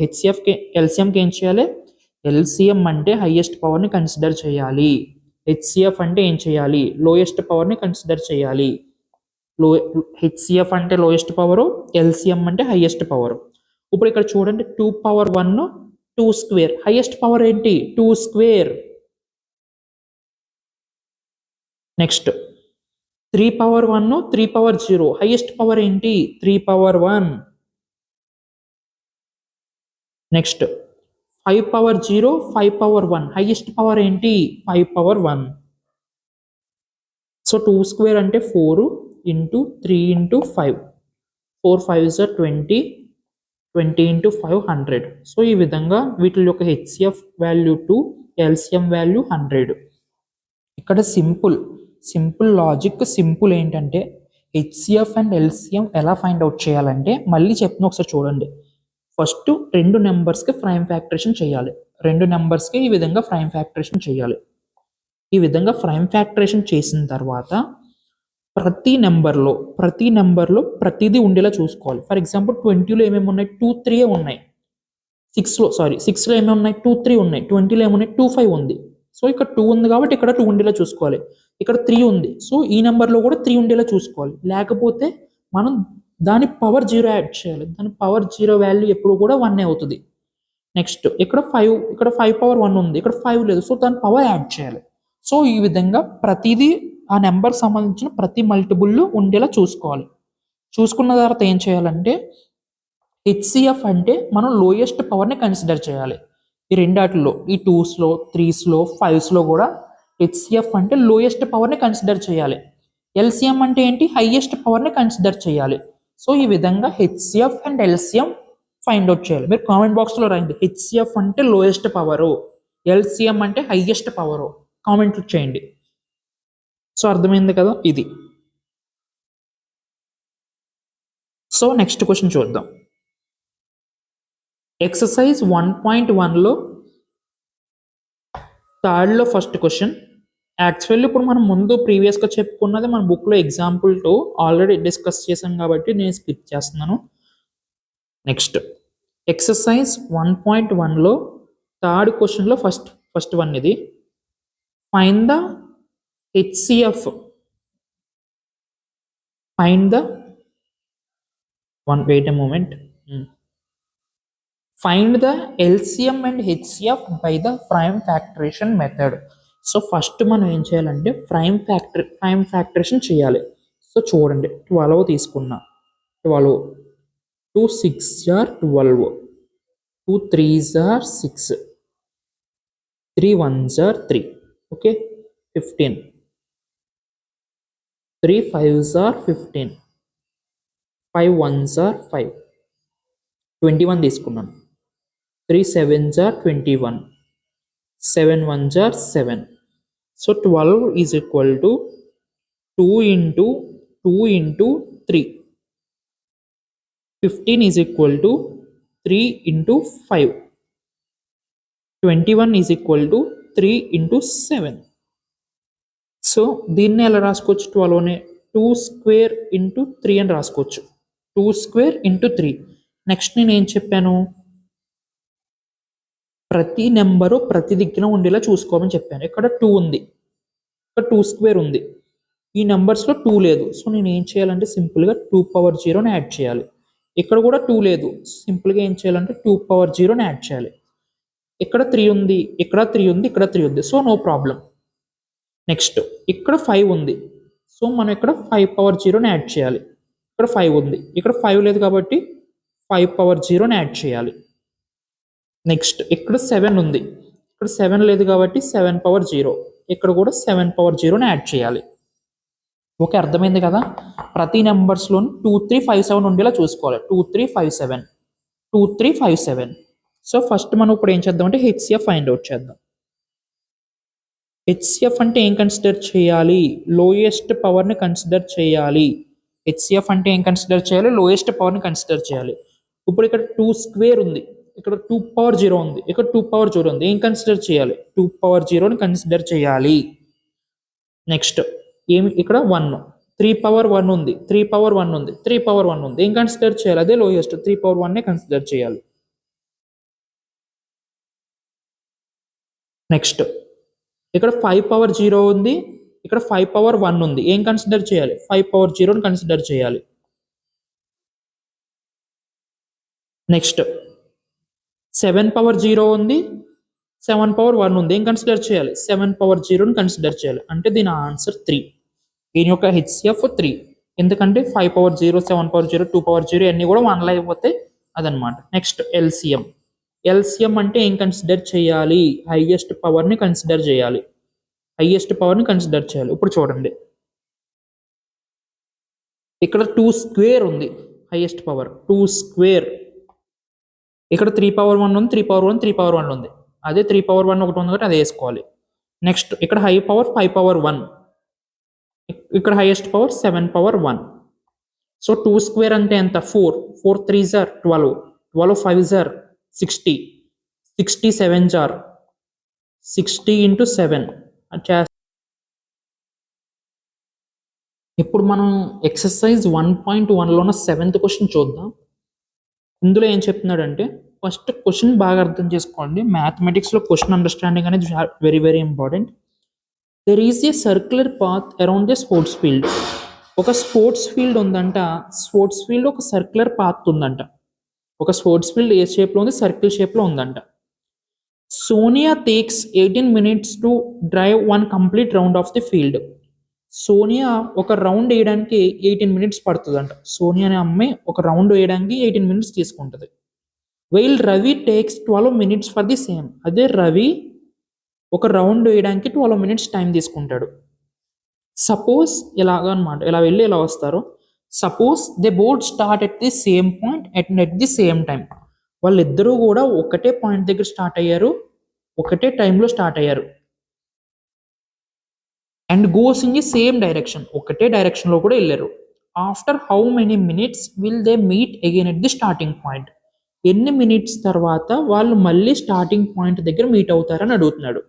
ఎల్‌సిఎంకి ఏం చేయాలి? ఎల్‌సిఎం అంటే హైయెస్ట్ పవర్‌ని కన్సిడర్ చేయాలి. హెచ్‌సిఎఫ్ అంటే ఏం చేయాలి? లోయెస్ట్ పవర్‌ని కన్సిడర్ చేయాలి. హెచ్‌సిఎఫ్ అంటే లోయెస్ట్ పవరు. ఎల్‌సిఎం అంటే హైయెస్ట్ పవరు. ఇప్పుడు ఇక్కడ చూడండి 2 పవర్ 1 2 స్క్వేర్. హైయెస్ట్ పవర్ ఏంటి? 2 square. Next 3 power 1 3 power 0. Highest power ఏంటి? 3 power 1. Next 5 power 0 5 power 1. Highest power ఏంటి? 5 పవర్ 1. సో, 2 స్క్వేర్ అంటే 4 into 3 into 5. 4 5s are 20. 20 into 5 100. So, ఈ విధంగా వీటి యొక్క హెచ్‌సిఎఫ్ వాల్యూ 2, ఎల్‌సిఎం వాల్యూ 100. ఇక్కడ సింపుల్ లాజిక్ సింపుల్ ఏంటంటే హెచ్‌సిఎఫ్ అండ్ ఎల్‌సిఎం ఎలా ఫైండ్ అవుట్ చేయాలంటే మళ్ళీ చెప్తున్నా ఒకసారి చూడండి. ఫస్ట్ 2 నెంబర్స్‌కి ప్రైమ్ ఫ్యాక్టరేషన్ చేయాలి. 2 నెంబర్స్‌కి ఈ విధంగా ప్రైమ్ ఫ్యాక్టరేషన్ చేయాలి. ఈ విధంగా ప్రైమ్ ఫ్యాక్టరేషన్ చేసిన తర్వాత ప్రతి నెంబర్లో ప్రతిదీ ఉండేలా చూసుకోవాలి. ఫర్ ఎగ్జాంపుల్ 20లో ఏమేమి ఉన్నాయి? 2, 3 ఉన్నాయి. 6లో ఏమేమి ఉన్నాయి? 2, 3 ఉన్నాయి. 20లో ఏమున్నాయి? 2, 5 ఉంది. సో, ఇక్కడ 2 ఉంది కాబట్టి ఇక్కడ 2 ఉండేలా చూసుకోవాలి. ఇక్కడ 3 ఉంది. సో, ఈ నెంబర్‌లో కూడా 3 ఉండేలా చూసుకోవాలి. లేకపోతే మనం దాని పవర్ 0 యాడ్ చేయాలి. దాని పవర్ 0 వాల్యూ ఎప్పుడు కూడా 1 అవుతుంది. నెక్స్ట్ ఇక్కడ 5 పవర్ 1 ఉంది. ఇక్కడ 5 లేదు. సో, దాని పవర్ యాడ్ చేయాలి. సో, ఈ విధంగా ప్రతిదీ ఆ నెంబర్‌కి సంబంధించిన ప్రతి మల్టిపుల్ ఉండేలా చూసుకోవాలి. చూసుకున్న తర్వాత ఏం చేయాలంటే హెచ్‌సిఎఫ్ అంటే మనం లోయెస్ట్ పవర్‌ని కన్సిడర్ చేయాలి. ఈ రెండాటిలో ఈ 2స్లో 3స్లో 5స్లో కూడా హెచ్సిఎఫ్ అంటే లోయెస్ట్ పవర్ని కన్సిడర్ చేయాలి. ఎల్సిఎం అంటే ఏంటి, హైయెస్ట్ పవర్ని కన్సిడర్ చేయాలి. సో ఈ విధంగా HCF and LCM find out చేయాలి. మీరు కామెంట్ బాక్స్లో రాయండి, హెచ్సిఎఫ్ అంటే లోయెస్ట్ పవరు, ఎల్సిఎం అంటే హైయెస్ట్ పవరు, కామెంట్ చేయండి. సో అర్థమైంది కదా ఇది. సో నెక్స్ట్ క్వశ్చన్ చూద్దాం. ఎక్సర్సైజ్ 1.1లో థర్డ్లో ఫస్ట్ క్వశ్చన్. యాక్చువల్లీ ఇప్పుడు మనం ముందు ప్రీవియస్గా చెప్పుకున్నది మన బుక్లో ఎగ్జాంపుల్ 2 ఆల్రెడీ డిస్కస్ చేశాం కాబట్టి నేను స్కిప్ చేస్తున్నాను. నెక్స్ట్ ఎక్సర్సైజ్ 1.1లో థర్డ్ క్వశ్చన్లో ఫస్ట్ వన్ ఇది. Find the HCF, find the wait a moment, find the LCM and HCF by the prime factorisation method. So first మనం ఏం చేయాలంటే ప్రైమ్ ఫ్యాక్టరేషన్ చేయాలి. సో చూడండి, 12 తీసుకున్నా, 12, 2 6 are 12, 2 3s are 6, 3 1s are 3, okay 15, 3 5s are 15, 5 1s are 5, 21 తీసుకున్నాను, 3 7s are 21, 7 1s are 7. So 12 is equal to 2 into 2 into 3. 15 is equal to 3 into 5. 21 is equal to 3 into 7. So దీన్ని ఎలా రాసుకోవచ్చు, 12నే 2 square into 3 అని రాసుకోవచ్చు. 2 square into 3. Next నేను ఏం చెప్పాను, ప్రతి నెంబరు ప్రతి దిక్కున ఉండేలా చూసుకోమని చెప్పాను. ఇక్కడ 2 ఉంది, ఇక్కడ 2 స్క్వేర్ ఉంది, ఈ నెంబర్స్లో 2 లేదు. సో నేను ఏం చేయాలంటే సింపుల్గా 2 పవర్ 0ని యాడ్ చేయాలి. ఇక్కడ కూడా 2 లేదు, సింపుల్గా ఏం చేయాలంటే 2 పవర్ 0ని యాడ్ చేయాలి. ఇక్కడ 3 ఉంది, ఇక్కడ 3 ఉంది, ఇక్కడ 3 ఉంది, సో నో ప్రాబ్లం. నెక్స్ట్ ఇక్కడ 5 ఉంది, సో మనం ఇక్కడ 5 పవర్ 0ని యాడ్ చేయాలి. ఇక్కడ 5 ఉంది, ఇక్కడ 5 లేదు కాబట్టి 5 పవర్ 0ని యాడ్ చేయాలి. నెక్స్ట్ ఇక్కడ 7 ఉంది, ఇక్కడ 7 లేదు కాబట్టి 7 పవర్ 0, ఇక్కడ కూడా 7 పవర్ 0ని యాడ్ చేయాలి. ఓకే, అర్థమైంది కదా. ప్రతి నెంబర్స్లో 2 3 5 7 ఉండేలా చూసుకోవాలి. 2 3 5 7, 2 3 5 7. సో ఫస్ట్ మనం ఇప్పుడు ఏం చేద్దామంటే హెచ్సిఎఫ్ ఫైండ్ అవుట్ చేద్దాం. హెచ్సిఎఫ్ అంటే ఏం కన్సిడర్ చేయాలి, లోయెస్ట్ పవర్ని కన్సిడర్ చేయాలి. హెచ్సిఎఫ్ అంటే ఏం కన్సిడర్ చేయాలి, లోయెస్ట్ పవర్ని కన్సిడర్ చేయాలి. ఇప్పుడు ఇక్కడ 2 స్క్వేర్ ఉంది, ఇక్కడ 2 పవర్ 0 ఉంది, ఇక్కడ 2 పవర్ 0 ఉంది, ఏం కన్సిడర్ చేయాలి, 2 పవర్ 0ని కన్సిడర్ చేయాలి. నెక్స్ట్ ఏమి, ఇక్కడ 1, 3 పవర్ 1 ఉంది, 3 పవర్ 1 ఉంది, 3 పవర్ 1 ఉంది, ఏం కన్సిడర్ చేయాలి, అదే లోయెస్ట్, 3 పవర్ 1నే కన్సిడర్ చేయాలి. నెక్స్ట్ ఇక్కడ 5 పవర్ 0 ఉంది, ఇక్కడ 5 పవర్ 1 ఉంది, ఏం కన్సిడర్ చేయాలి, 5 పవర్ 0ని కన్సిడర్ చేయాలి. నెక్స్ట్ 7 పవర్ 0 ఉంది, 7 పవర్ 1 ఉంది, ఏం కన్సిడర్ చేయాలి, 7 పవర్ 0ని కన్సిడర్ చేయాలి. అంటే దీని ఆన్సర్ 3. దీని యొక్క హెచ్సిఎఫ్ 3, ఎందుకంటే 5 పవర్ 0, 7 పవర్ 0, 2 పవర్ 0 అన్నీ కూడా 1 అయిపోతాయి అదనమాట. Next LCM. ఎల్సిఎం అంటే ఏం కన్సిడర్ చేయాలి, హైయెస్ట్ పవర్ని కన్సిడర్ చేయాలి. హైయెస్ట్ పవర్ని కన్సిడర్ చేయాలి. ఇప్పుడు చూడండి, ఇక్కడ 2 స్క్వేర్ ఉంది, హైయెస్ట్ పవర్ 2 స్క్వేర్. ఇక్కడ 3 పవర్ 1 ఉంది, 3 పవర్ 1, 3 పవర్ 1 ఉంది, అదే 3 పవర్ 1 ఒకటి ఉంది కాబట్టి అది వేసుకోవాలి. నెక్స్ట్ ఇక్కడ హై పవర్ 5 పవర్ 1, ఇక్కడ highest power 7 power 1. So 2 square అంటే ఎంత, 4, 4 3s are 12, 12 5s are 60, 60 7s are 60 into 7. ఇప్పుడు మనం ఎక్సర్సైజ్ 1.1లోన 7th క్వశ్చన్ చూద్దాం. ఇందులో ఏం చెప్తున్నాడంటే, ఫస్ట్ క్వశ్చన్ బాగా అర్థం చేసుకోండి. మ్యాథమెటిక్స్లో క్వశ్చన్ అండర్స్టాండింగ్ అనేది very very important. There is a circular path around the sports field. ఒక స్పోర్ట్స్ ఫీల్డ్ ఉందంట, స్పోర్ట్స్ ఫీల్డ్ ఒక సర్క్యులర్ పాత్ ఉందంట. ఒక స్పోర్ట్స్ ఫీల్డ్ ఏ షేప్లో ఉంది, సర్కిల్ షేప్లో ఉందంట. Sonia takes 18 minutes to drive 1 complete round of the field. Sonia ఒక రౌండ్ వేయడానికి 18 minutes పడుతుందంట. సోనియా అనే అమ్మాయి ఒక రౌండ్ వేయడానికి 18 minutes తీసుకుంటుంది. While Ravi takes 12 minutes for the same. అదే రవి ఒక రౌండ్ వేయడానికి 12 minutes టైం తీసుకుంటాడు. సపోజ్ ఇలాగనమాట, ఇలా వెళ్ళి ఇలా వస్తారు. Suppose they both start at the same point at the same time. వాళ్ళిద్దరూ కూడా ఒకటే పాయింట్ దగ్గర స్టార్ట్ అయ్యారు, ఒకటే టైంలో స్టార్ట్ అయ్యారు. And goes in the same direction, ఒకటే డైరెక్షన్లో కూడా వెళ్ళారు. After how many minutes will they meet again at the starting point? ఎన్ని మినిట్స్ తర్వాత వాళ్ళు మళ్ళీ స్టార్టింగ్ పాయింట్ దగ్గర మీట్ అవుతారని అడుగుతున్నాడు.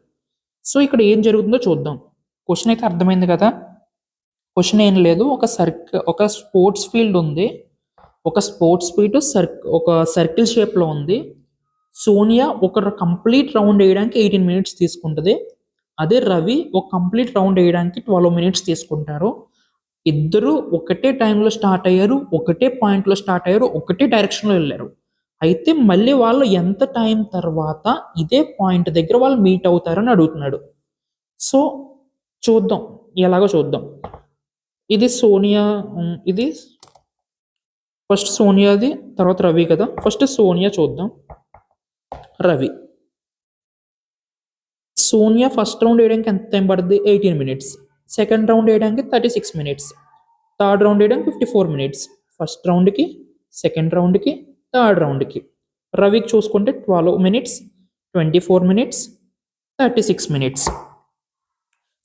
సో ఇక్కడ ఏం జరుగుతుందో చూద్దాం. క్వశ్చన్ అయితే అర్థమైంది కదా. క్వశ్చన్ ఏం లేదు, ఒక స్పోర్ట్స్ ఫీల్డ్ ఉంది. ఒక స్పోర్ట్స్ ఫీల్డ్ ఒక సర్కిల్ షేప్లో ఉంది. సోనియా ఒక కంప్లీట్ రౌండ్ వేయడానికి 18 minutes తీసుకుంటుంది. అదే రవి ఒక కంప్లీట్ రౌండ్ వేయడానికి 12 minutes తీసుకుంటారు. ఇద్దరు ఒకటే టైంలో స్టార్ట్ అయ్యారు, ఒకటే పాయింట్లో స్టార్ట్ అయ్యారు, ఒకటే డైరెక్షన్లో వెళ్ళారు. అయితే మళ్ళీ వాళ్ళు ఎంత టైం తర్వాత ఇదే పాయింట్ దగ్గర వాళ్ళు మీట్ అవుతారని అడుగుతున్నాడు. సో చూద్దాం, ఎలాగో చూద్దాం. ఇది సోనియా, ఇది ఫస్ట్ సోనియాది, తర్వాత రవి కదా. ఫస్ట్ సోనియా చూద్దాం. రవి, సోనియా ఫస్ట్ రౌండ్ వేయడానికి ఎంత టైం పడుతుంది? 18 minutes. సెకండ్ రౌండ్ వేయడానికి 36 minutes. థర్డ్ రౌండ్ వేయడానికి 54 minutes. ఫస్ట్ రౌండ్కి, సెకండ్ రౌండ్కి, థర్డ్ రౌండ్కి. రవికి చూసుకుంటే 12 minutes, 24 minutes, 36 minutes.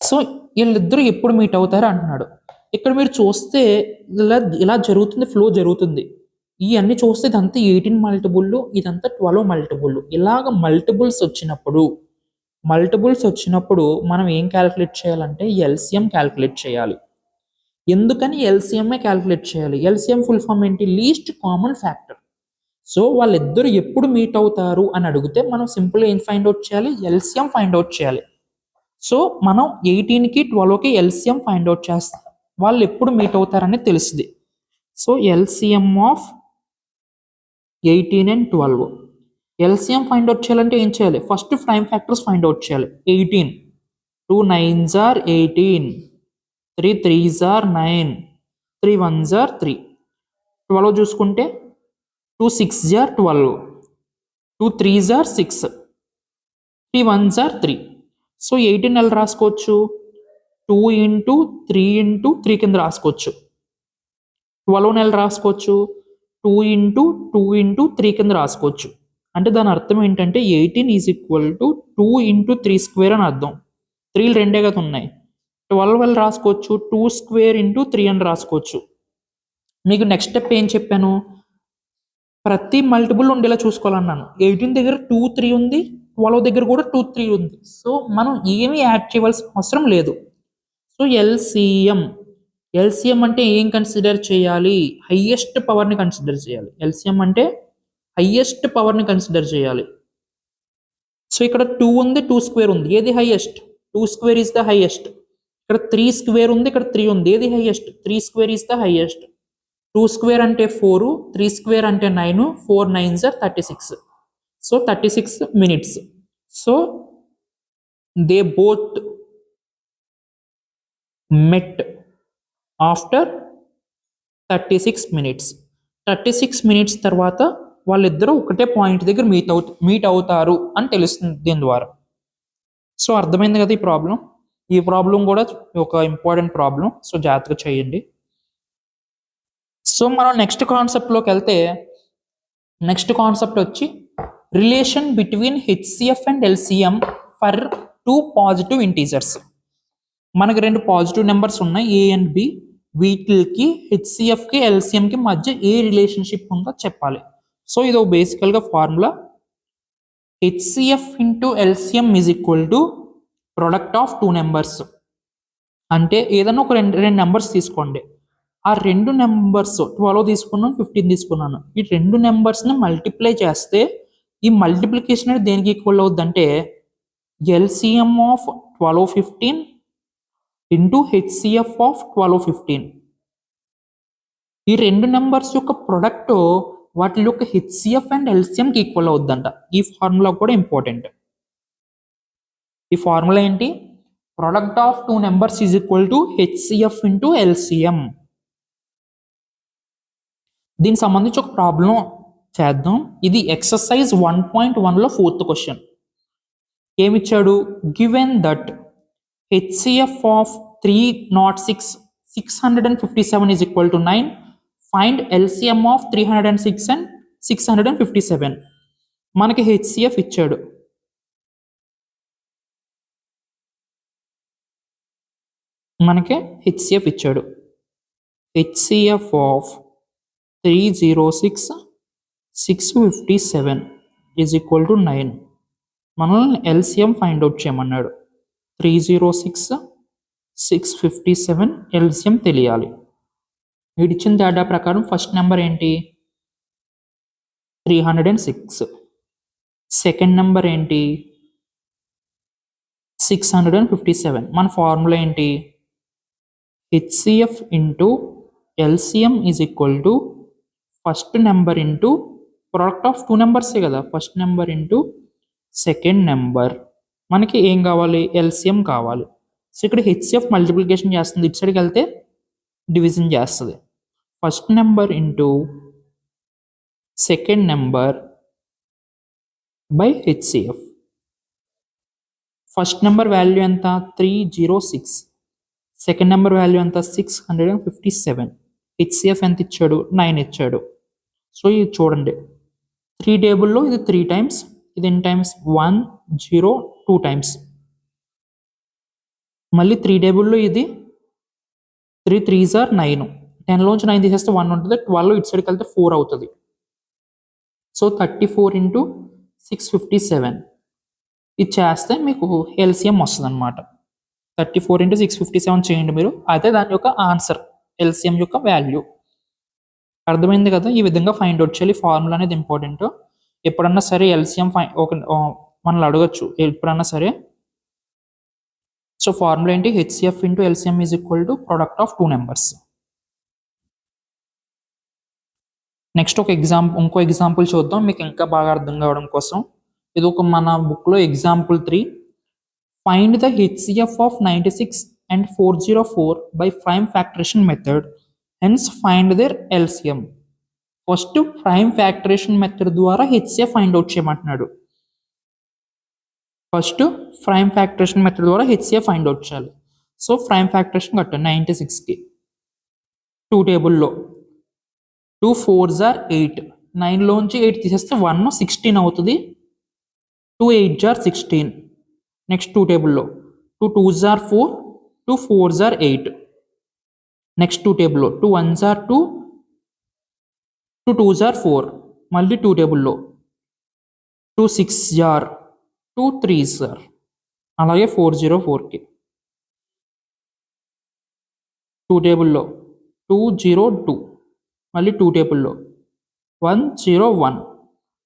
సో వీళ్ళిద్దరూ ఎప్పుడు మీట్ అవుతారు అంటున్నాడు. ఇక్కడ మీరు చూస్తే ఇలా జరుగుతుంది, ఫ్లో జరుగుతుంది. ఇవన్నీ చూస్తే ఇదంతా 18 multiple, ఇదంతా 12 multiple. ఇలాగ మల్టిపుల్స్ వచ్చినప్పుడు మనం ఏం క్యాలిక్యులేట్ చేయాలంటే ఎల్సిఎం క్యాలిక్యులేట్ చేయాలి. ఎందుకని ఎల్సిఎంఏ క్యాలిక్యులేట్ చేయాలి? ఎల్సిఎం ఫుల్ ఫామ్ ఏంటి? Least common factor. సో వాళ్ళిద్దరు ఎప్పుడు మీట్ అవుతారు అని అడిగితే మనం సింపుల్గా ఏం ఫైండ్ అవుట్ చేయాలి? ఎల్సిఎం ఫైండ్ అవుట్ చేయాలి. సో మనం 18కి 12కి ఎల్సిఎం ఫైండ్ అవుట్ చేస్తాం, వాళ్ళు ఎప్పుడు మీట్ అవుతారని తెలుస్తుంది. So LCM of 18 and 12. LCM find out చేయాలంటే ఏం చేయాలి? First prime factors find out చేయాలి. 18, 2 9s are 18, 3 3s are 9, 3 1s are 3. 12 చూసుకుంటే 2 6s are 12, 2 3s are 6, 3 1s are 3. So 18 ఎలా రాసుకోవచ్చు? 2 into 3 into 3 కింద రాసుకోవచ్చు. 12 నెల రాసుకోవచ్చు 2 into 2 into 3 కింద రాసుకోవచ్చు. అంటే దాని అర్థం ఏంటంటే 18 is equal to 2 into 3 square అని అర్థం. 3లు రెండే కదా ఉన్నాయి. 12 వల్ల రాసుకోవచ్చు 2 square into 3 అని రాసుకోవచ్చు. మీకు నెక్స్ట్ స్టెప్ ఏం చెప్పాను? ప్రతి మల్టిపుల్ ఉండేలా చూసుకోవాలన్నాను. 18 దగ్గర 2 3 ఉంది, 12 దగ్గర కూడా 2 3 ఉంది. సో మనం ఏమీ యాడ్ చేయవలసిన అవసరం లేదు. సో ఎల్సిఎం అంటే ఏం కన్సిడర్ చేయాలి? హైయెస్ట్ పవర్ని కన్సిడర్ చేయాలి. ఎల్సిఎం అంటే హైయెస్ట్ పవర్ని కన్సిడర్ చేయాలి. సో ఇక్కడ 2 ఉంది, 2 square ఉంది, ఏది highest? 2 square is the highest. ఇక్కడ 3 square ఉంది, ఇక్కడ 3 ఉంది, ఏది highest? 3 square is the highest. 2 square అంటే 4, 3 square అంటే 9, 4 9s are 36. So 36 minutes. So they both met after 36 minutes. 36 minutes తర్వాత వాళ్ళిద్దరూ ఒకటే పాయింట్ దగ్గర మీట్ అవుతారు అని తెలుస్తుంది దీని ద్వారా. సో అర్థమైంది కదా ఈ ప్రాబ్లం. ఈ ప్రాబ్లం కూడా ఒక ఇంపార్టెంట్ ప్రాబ్లం. సో జాగ్రత్తగా చేయండి. సో మనం నెక్స్ట్ కాన్సెప్ట్లోకి వెళ్తే, నెక్స్ట్ కాన్సెప్ట్ వచ్చి relation between HCF and LCM for 2 positive integers. మనకి 2 పాజిటివ్ నెంబర్స్ ఉన్నాయి, ఏ అండ్ బి. వీటికి హెచ్సిఎఫ్కి ఎల్సిఎంకి మధ్య ఏ రిలేషన్షిప్ ఉందో చెప్పాలి. సో ఇది ఒక బేసికల్గా formula. HCF into LCM is equal to product of 2 numbers. అంటే ఏదైనా ఒక రెండు నెంబర్స్ తీసుకోండి. ఆ 2 నెంబర్స్ 12 తీసుకున్నాను, 15 తీసుకున్నాను. ఈ 2 నెంబర్స్ని మల్టిప్లై చేస్తే ఈ మల్టిప్లికేషన్ అనేది దేనికి ఈక్వల్ అవుద్ది అంటే LCM of 12 15 into HCF of 12 15. ఈ 2 నెంబర్స్ యొక్క ప్రొడక్ట్ వాటి యొక్క హెచ్సిఎఫ్ అండ్ ఎల్సిఎంకి ఈక్వల్ అవుద్దంట. ఈ ఫార్ములా కూడా ఇంపార్టెంట్. ఈ ఫార్ములా ఏంటి? Product of 2 numbers is equal to HCF into LCM. దీనికి సంబంధించి ఒక ప్రాబ్లం చేద్దాం. ఇది ఎక్సర్సైజ్ 1.1లో 4th క్వశ్చన్. ఏమిచ్చాడు? Given that HCF of 306 657 is equal to 9. Find LCM of 306 and 657. మనకి హెచ్సిఎఫ్ ఇచ్చాడు. HCF of 306 657 is equal to 9. మనల్ని ఎల్సిఎం ఫైండ్ అవుట్ చేయమన్నాడు. 306 657 ఎల్సిఎం తెలియాలి. ఇచ్చిన డేటా ప్రకారం ఫస్ట్ నెంబర్ ఏంటి? 306. సెకండ్ నెంబర్ ఏంటి? 657. మన ఫార్ములా ఏంటి? HCF into LCM is equal to first number into product of 2 నెంబర్సే కదా, first number into second number. మనకి ఏం కావాలి? ఎల్సిఎం కావాలి. సో ఇక్కడ హెచ్సిఎఫ్ మల్టిప్లికేషన్ చేస్తుంది, ఇటు సైడ్కి వెళ్తే డివిజన్ చేస్తుంది. First number into second number by HCF. First number value ఎంత? 306. సెకండ్ నెంబర్ వాల్యూ ఎంత? 657. హెచ్సిఎఫ్ ఎంత ఇచ్చాడు? 9 ఇచ్చాడు. సో ఇది చూడండి, 3 టేబుల్లో ఇది 3 టైమ్స్, ఇది ఎన్ని టైమ్స్? 1 0 2 టైమ్స్. మళ్ళీ 3 టేబుల్లో ఇది 3 3s are 9. 10లోంచి 9 తీసేస్తే 1 ఉంటుంది. 12 ఇటు సైడ్కి వెళ్తే 4 అవుతుంది. సో 34 ఇంటూ 657 ఇది చేస్తే మీకు ఎల్సిఎం వస్తుంది అనమాట. 34 ఇంటూ 657 చేయండి మీరు, అదే దాని యొక్క ఆన్సర్, ఎల్సిఎం యొక్క వాల్యూ. అర్థమైంది కదా? ఈ విధంగా ఫైండ్ అవుట్ చేయాలి. ఫార్ములా అనేది ఇంపార్టెంట్. ఎప్పుడన్నా సరే ఎల్సిఎం మనల్ని అడగచ్చు ఎప్పుడన్నా సరే. సో ఫార్ములా ఏంటి? HCF into LCM is equal to product of 2 numbers. Next ఇంకో ఎగ్జాంపుల్ చూద్దాం, మీకు ఇంకా బాగా అర్థం కావడం కోసం. ఇది మన బుక్లో example 3. Find the HCF of 96 and 404 by prime factoration method, hence find their LCM. First prime factorisation method ద్వారా హెచ్సిఎఫ్ ఫైండ్ అవుట్ చేయమంటున్నాడు. సో ప్రైమ్ ఫ్యాక్టరేషన్ కట్టాను 96కి. 2 టేబుల్లో 2 4s are 8. 9లోంచి 8 తీసేస్తే 1 16 అవుతుంది. 2 8s are 16. నెక్స్ట్ 2 టేబుల్లో 2 2s are 4, 2 4s are 8. Next 2 టేబుల్లో 2 1s are 2, 2 2s are 4. మళ్ళీ 2 టేబుల్లో 2 6s are 2 3s are. అలాగే 404కి 2 టేబుల్లో 2 0 2. మళ్ళీ 2 టేబుల్లో 1 0 1.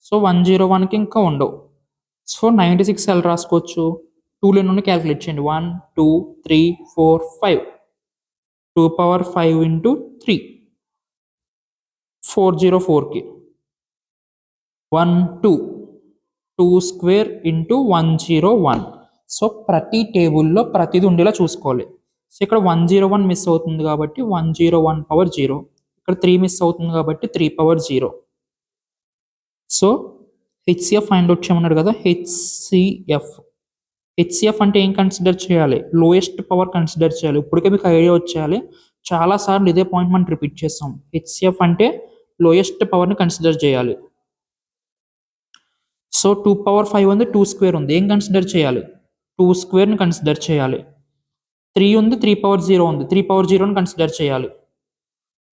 సో 101కి ఇంకా ఉండవు. సో 96 ఎలా రాసుకోవచ్చు? 2లో నుండి క్యాలిక్యులేట్ చేయండి. 1 2 3 4 5. 2 power 5 into 3. 404కి 1 2 2 square into 101. So ప్రతి టేబుల్లో ప్రతిది ఉండేలా చూసుకోవాలి. సో ఇక్కడ 101 మిస్ అవుతుంది కాబట్టి 101 పవర్ 0. ఇక్కడ 3 మిస్ అవుతుంది కాబట్టి 3 power 0. So HCF find out చేయమన్నాడు కదా. హెచ్సిఎఫ్ అంటే ఏం కన్సిడర్ చేయాలి? లోయెస్ట్ పవర్ కన్సిడర్ చేయాలి. ఇప్పటికే మీకు ఐడియా వచ్చేయాలి, చాలాసార్లు ఇదే పాయింట్ మనం రిపీట్ చేస్తాం. హెచ్సిఎఫ్ అంటే లోయెస్ట్ పవర్ని కన్సిడర్ చేయాలి. సో 2 పవర్ 5 ఉంది, 2 స్క్వేర్ ఉంది, ఏం కన్సిడర్ చేయాలి? 2 స్క్వేర్ని కన్సిడర్ చేయాలి. 3 ఉంది, 3 పవర్ 0 ఉంది, 3 పవర్ 0ని కన్సిడర్ చేయాలి.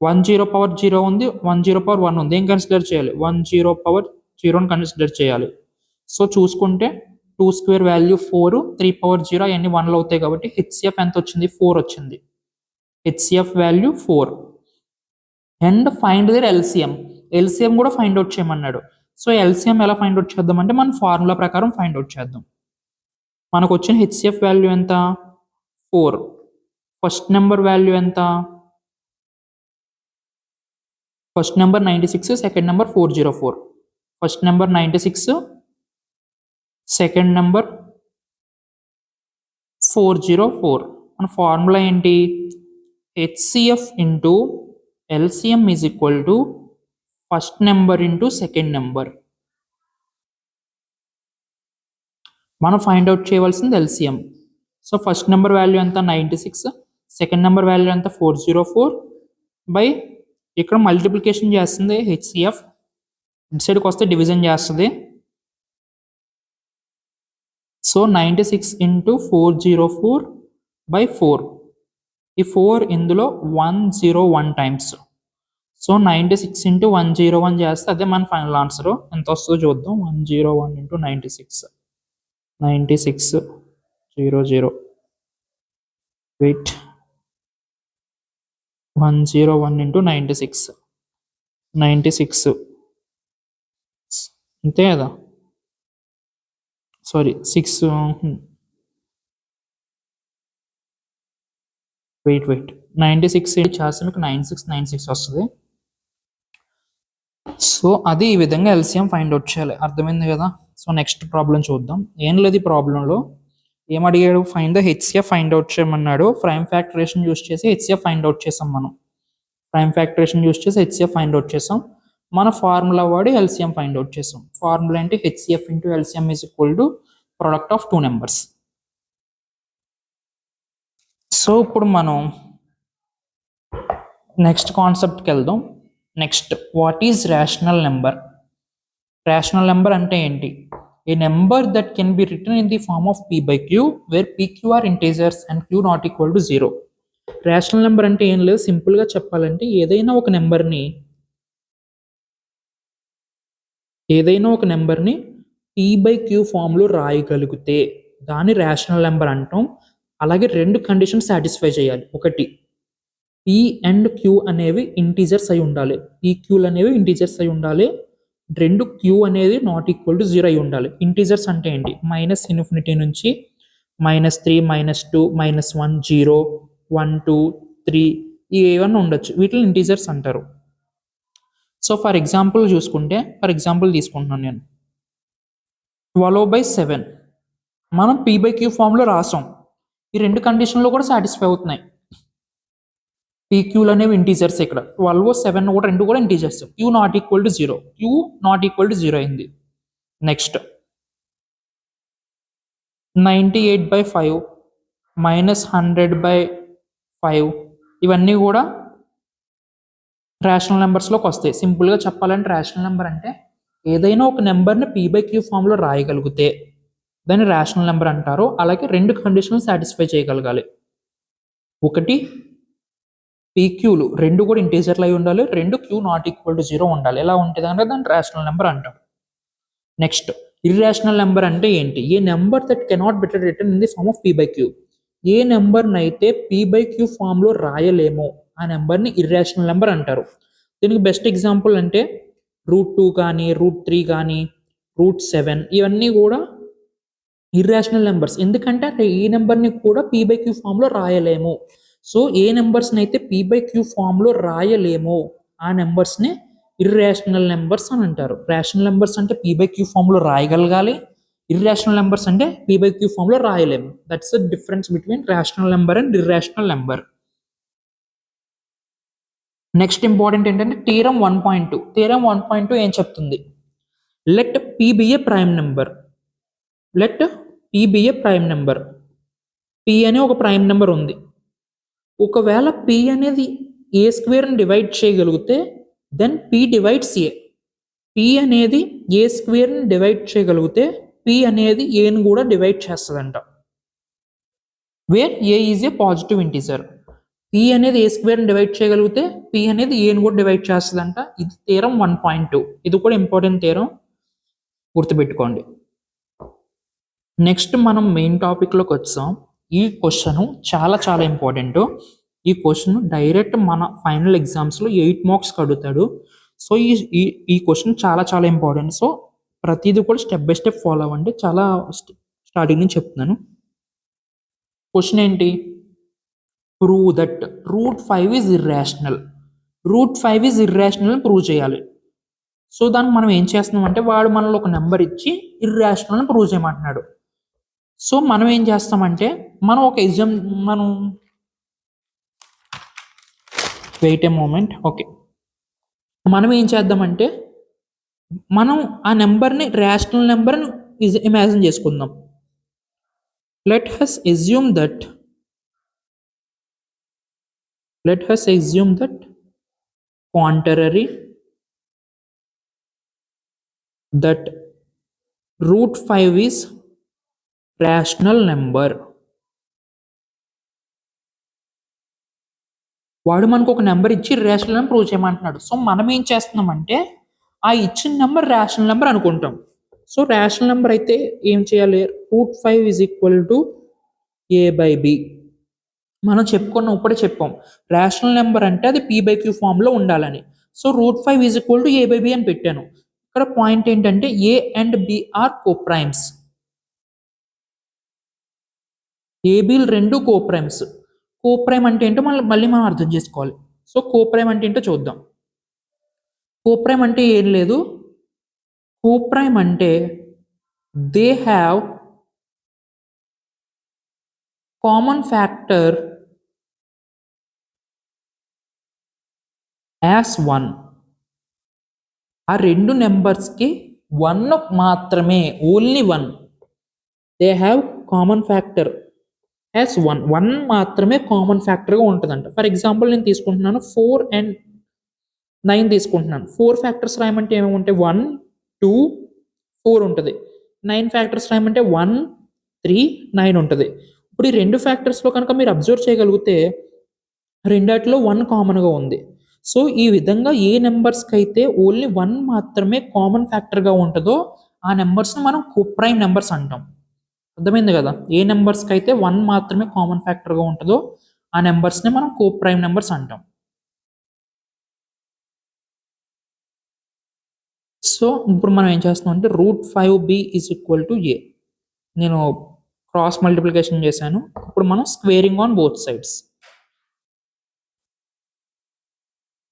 10 పవర్ 0 ఉంది, 10 పవర్ 1 ఉంది, ఏం కన్సిడర్ చేయాలి? 10 పవర్ 0ని కన్సిడర్ చేయాలి. సో చూసుకుంటే 2 స్క్వేర్ వాల్యూ 4, 3 పవర్ 0 అవన్నీ 1లో అవుతాయి కాబట్టి హెచ్సిఎఫ్ ఎంత వచ్చింది? 4 వచ్చింది. HCF value 4. And find there LCM కూడా ఫైండ్ అవుట్ చేయమన్నాడు. సో ఎల్సిఎం ఎలా ఫైండ్ అవుట్ చేద్దామంటే మన ఫార్ములా ప్రకారం ఫైండ్ అవుట్ చేద్దాం. మనకు వచ్చిన హెచ్సిఎఫ్ వాల్యూ ఎంత? 4. ఫస్ట్ నెంబర్ వాల్యూ ఎంత? First number 96, second number 404. First number 96, second number 404. మన ఫార్ములా ఏంటి? HCF into LCM is equal to first number into second number. మనం ఫైండ్ అవుట్ చేయవలసింది LCM. So first number value ఎంత 96, second number value ఎంత 404 by ఇక్కడ multiplication చేస్తుంది HCF, ఇటు సైడ్కి వస్తే డివిజన్ చేస్తుంది. సో 96 ఇంటూ 404 బై 4, ఈ 4 ఇందులో 101 టైమ్స్. సో 96 ఇంటూ 101 చేస్తే అదే మన ఫైనల్ ఆన్సర్. ఎంత వస్తుందో చూద్దాం. 101 ఇంటూ 96, 9600 వెయిట్ 101 ఇంటూ 96 అంతే కదా, సారీ 6 వెయిట్ 96 చేస్తే మీకు 9696 వస్తుంది. సో అది ఈ విధంగా ఎల్సిఎం ఫైండ్ అవుట్ చేయాలి. అర్థమైంది కదా. సో నెక్స్ట్ ప్రాబ్లం చూద్దాం. ఏం లేదు, ఈ ప్రాబ్లంలో ఏం అడిగాడు, find the HCF find out చేయమన్నాడు. ప్రైమ్ ఫ్యాక్టరేషన్ యూస్ చేసి హెచ్సిఎఫ్ ఫైండ్ అవుట్ చేసాం. మనం ప్రైమ్ ఫ్యాక్టరేషన్ యూస్ చేసి హెచ్సిఎఫ్ ఫైండ్ అవుట్ చేసాం. మన ఫార్ములా వాడి ఎల్సిఎం ఫైండ్ అవుట్ చేసాం. ఫార్ములా ఏంటి, HCF into LCM is equal to product of two numbers. So ఇప్పుడు మనం నెక్స్ట్ కాన్సెప్ట్కి వెళ్దాం. Next, what is rational number? Rational number అంటే ఏంటి? A number that can be written in the form of p by q where pq are integers and q not equal to 0. Rational number అంటే ఏం లేదు, సింపుల్గా చెప్పాలంటే ఏదైనా ఒక నెంబర్ని p by q ఫామ్లో రాయగలిగితే దాన్ని రేషనల్ నెంబర్ అంటాం. అలాగే రెండు కండిషన్స్ సాటిస్ఫై చేయాలి. ఒకటి, p అండ్ q అనేవి ఇంటీజర్స్ అయి ఉండాలి. pqలు అనేవి ఇంటీజర్స్ అయి ఉండాలి. రెండు q అనేది నాట్ ఈక్వల్ టు 0 అయి ఉండాలి. ఇంటీజర్స్ అంటే ఏంటి, -∞ నుంచి -3, -2, -1, 0, 1, 2, 3 ఏవన్నా ఉండొచ్చు. వీటిని ఇంటీజర్స్ అంటారు. సో ఫర్ ఎగ్జాంపుల్ చూసుకుంటే, తీసుకుంటున్నాను నేను 12/7 మనం p by q ఫామ్లో రాసాం. ఈ రెండు కండిషన్లో కూడా సాటిస్ఫై అవుతున్నాయి. pqలు అనేవి ఇంటీజర్స్, ఇక్కడ 12, 7 కూడా రెండు కూడా integers. q not equal to 0 అయింది. నెక్స్ట్ 98/5 -100/5 ఇవన్నీ కూడా రేషనల్ నెంబర్స్లోకి వస్తాయి. సింపుల్గా చెప్పాలంటే రేషనల్ నెంబర్ అంటే ఏదైనా ఒక నెంబర్ని p by q ఫామ్లో రాయగలిగితే దాన్ని రేషనల్ నెంబర్ అంటారు. అలాగే రెండు కండిషన్లు సాటిస్ఫై చేయగలగాలి. ఒకటి, pqలు రెండు కూడా ఇంటీజర్లు అయి ఉండాలి. రెండు q నాట్ ఈక్వల్ టు 0 ఉండాలి. ఎలా ఉంటుంది అంటే దాన్ని రేషనల్ నెంబర్ అంటాం. నెక్స్ట్, ఇర్రేషనల్ నెంబర్ అంటే ఏంటి? A number that cannot be written in the form of p by q. ఏ నెంబర్ని అయితే p by q ఫామ్లో రాయలేమో ఆ నెంబర్ని ఇర్రేషనల్ నెంబర్ అంటారు. దీనికి బెస్ట్ ఎగ్జాంపుల్ అంటే √2 కానీ, √3 కానీ, √7 ఇవన్నీ కూడా ఇర్రేషనల్ నెంబర్స్. ఎందుకంటే ఏ నెంబర్ని కూడా p by q ఫామ్లో రాయలేము. సో ఏ నెంబర్స్ని అయితే p by q ఫామ్లో రాయలేమో ఆ నెంబర్స్ని ఇర్రేషనల్ నెంబర్స్ అని అంటారు. రేషనల్ నెంబర్స్ అంటే p by q ఫామ్లో రాయగలగాలి. ఇర్రేషనల్ నెంబర్స్ అంటే p by q ఫామ్లో రాయలేము. That's the difference between rational number and irrational number. Next important ఏంటంటే థీరం 1.2. థీరం 1.2 ఏం చెప్తుంది? Let p be a prime number. p అనే ఒక ప్రైమ్ నెంబర్ ఉంది. ఒకవేళ p అనేది ఏ స్క్వేర్ని డివైడ్ చేయగలిగితే then p divides a. p అనేది ఏ స్క్వేర్ని డివైడ్ చేయగలిగితే p అనేది ఏని కూడా డివైడ్ చేస్తుందంట. Where a is a positive integer. p అనేది ఏ స్క్వేర్ని డివైడ్ చేయగలిగితే p అనేది ఏని కూడా డివైడ్ చేస్తుందంట. ఇది థీరం 1.2. ఇది కూడా ఇంపార్టెంట్ థీరం, గుర్తుపెట్టుకోండి. నెక్స్ట్ మనం మెయిన్ టాపిక్లోకి వచ్చాం. ఈ క్వశ్చన్ చాలా చాలా ఇంపార్టెంట్. ఈ క్వశ్చన్ డైరెక్ట్ మన ఫైనల్ ఎగ్జామ్స్లో 8 మార్క్స్కి అడుగుతాడు. సో ఈ క్వశ్చన్ చాలా చాలా ఇంపార్టెంట్. సో ప్రతిదీ కూడా స్టెప్ బై స్టెప్ ఫాలో అవ్వండి. చాలా స్టార్టింగ్ నుంచి చెప్తున్నాను. క్వశ్చన్ ఏంటి? Prove that √5 is irrational. √5 is irrational prove చేయాలి. సో దానికి మనం ఏం చేస్తున్నాం అంటే వాడు మనలో ఒక నెంబర్ ఇచ్చి ఇర్రేషనల్ అని ప్రూవ్ చేయమంటున్నాడు. సో మనం ఏం చేస్తామంటే వెయిట్ ఏ మూమెంట్. ఓకే, మనం ఏం చేద్దామంటే మనం ఆ నెంబర్ని రేషనల్ నెంబర్ని ఇమాజిన్ చేసుకుందాం. let us assume that let us assume that contrary that root 5 is rational number. వాడు మనకు ఒక నెంబర్ ఇచ్చి రేషనల్ నెంబర్ ప్రూవ్ చేయమంటున్నాడు. సో మనం ఏం చేస్తున్నామంటే ఆ ఇచ్చిన నెంబర్ రేషనల్ నెంబర్ అనుకుంటాం. సో రేషనల్ నెంబర్ అయితే ఏం చేయాలి? Root 5 is equal to a/b. మనం చెప్పుకున్నాం, ఇప్పుడే చెప్పాం రేషనల్ నెంబర్ అంటే అది p/q ఫామ్లో ఉండాలని. So root 5 is equal to a/b అని పెట్టాను. ఇక్కడ పాయింట్ ఏంటంటే a and b are coprimes. ఏబీలు రెండు కోప్రైమ్స్. కోప్రైమ్ అంటే ఏంటో మళ్ళీ మనం అర్థం చేసుకోవాలి. సో కోప్రైమ్ అంటే ఏంటో చూద్దాం. కోప్రైమ్ అంటే ఏం లేదు, కోప్రైమ్ అంటే they have common factor as 1. ఆ రెండు నెంబర్స్కి 1 మాత్రమే, only 1. They have common factor as 1 మాత్రమే కామన్ ఫ్యాక్టర్గా ఉంటుందంట. ఫర్ ఎగ్జాంపుల్ నేను తీసుకుంటున్నాను 4 అండ్ 9 తీసుకుంటున్నాను. 4 ఫ్యాక్టర్స్ రాయమంటే ఏమేమి ఉంటాయి? 1 2 4 ఉంటుంది. 9 ఫ్యాక్టర్స్ రాయమంటే 1 3 9 ఉంటుంది. ఇప్పుడు ఈ రెండు ఫ్యాక్టర్స్లో కనుక మీరు అబ్జర్వ్ చేయగలిగితే రెండాటిలో 1 కామన్గా ఉంది. సో ఈ విధంగా ఏ నెంబర్స్కి అయితే ఓన్లీ 1 మాత్రమే కామన్ ఫ్యాక్టర్గా ఉంటుందో ఆ నెంబర్స్ని మనం కోప్రైమ్ నెంబర్స్ అంటాం. అర్థమైంది కదా? ఏ నెంబర్స్కి అయితే 1 మాత్రమే కామన్ ఫ్యాక్టర్గా ఉంటుందో ఆ నెంబర్స్ని మనం కోప్రైమ్ నెంబర్స్ అంటాం. సో ఇప్పుడు మనం ఏం చేస్తున్నాం అంటే root 5b is equal to a. నేను క్రాస్ మల్టిప్లికేషన్ చేశాను. ఇప్పుడు మనం squaring on both sides.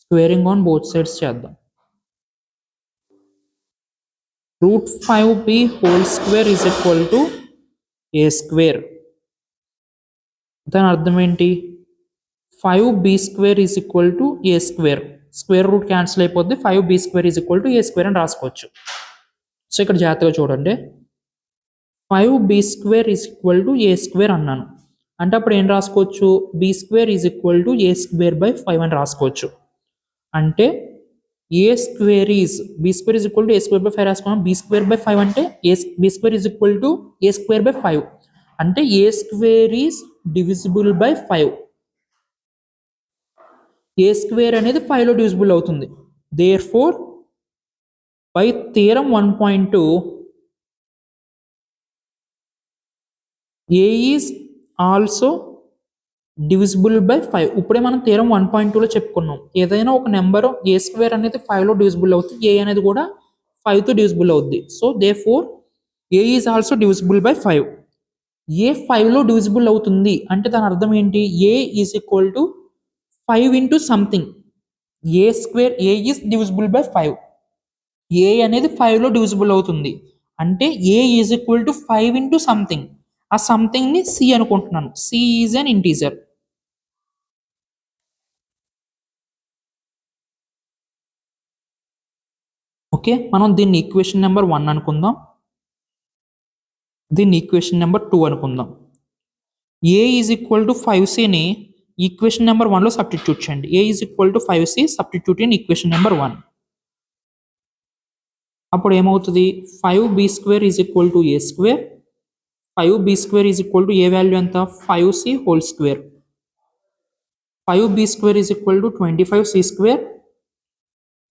Squaring on both sides చేద్దాం. Root 5b whole square is equal to a square. దాని అర్థం ఏంటి? 5b square is equal to a square. Square root cancel అయిపోద్ది. 5b square is equal to a square అని రాసుకోవచ్చు. So ఇక్కడ జాగ్రత్తగా చూడండి, 5b square is equal to a square అన్నాను అంటే అప్పుడు ఏం రాసుకోవచ్చు? b square is equal to a square by 5 అని రాసుకోవచ్చు. అంటే a square is b square is equal to a square by 5 రాసుకున్నాం. b స్క్వేర్ బై 5 అంటే b square is equal to a square by 5 అంటే a square is divisible by 5. A square అనేది 5లో divisible అవుతుంది. Therefore by theorem 1.2 a is also divisible by 5. ఇప్పుడే మనం theorem 1.2లో చెప్పుకున్నాం, ఏదైనా ఒక నెంబర్ ఏ స్క్వేర్ అనేది 5లో డివిజిబుల్ అవుతుంది, ఏ అనేది కూడా 5తో డివిజిబుల్ అవుద్ది. So therefore a is also divisible by 5. A 5లో డివిజిబుల్ అవుతుంది అంటే దాని అర్థం ఏంటి? A is equal to 5 into something. A square a is divisible by 5. A అనేది 5లో డివిజిబుల్ అవుతుంది అంటే a is equal to 5 into something. ఆ సంథింగ్ని సి అనుకుంటున్నాను. C is an integer. Okay, మనం దీన్ని ఈక్వేషన్ నెంబర్ 1 అనుకుందాం, దీన్ని ఈక్వేషన్ నెంబర్ 2 అనుకుందాం. ఏ ఈజ్ ఈక్వల్ టు 5cని ఈక్వేషన్ నెంబర్ 1లో సబ్స్టిట్యూట్ చేయండి. A is equal to 5c substitute in equation number 1. అప్పుడు ఏమవుతుంది? 5b square is equal to a square. 5b square is equal to a value ఎంత? 5c whole square. 5b square is equal to 25c square.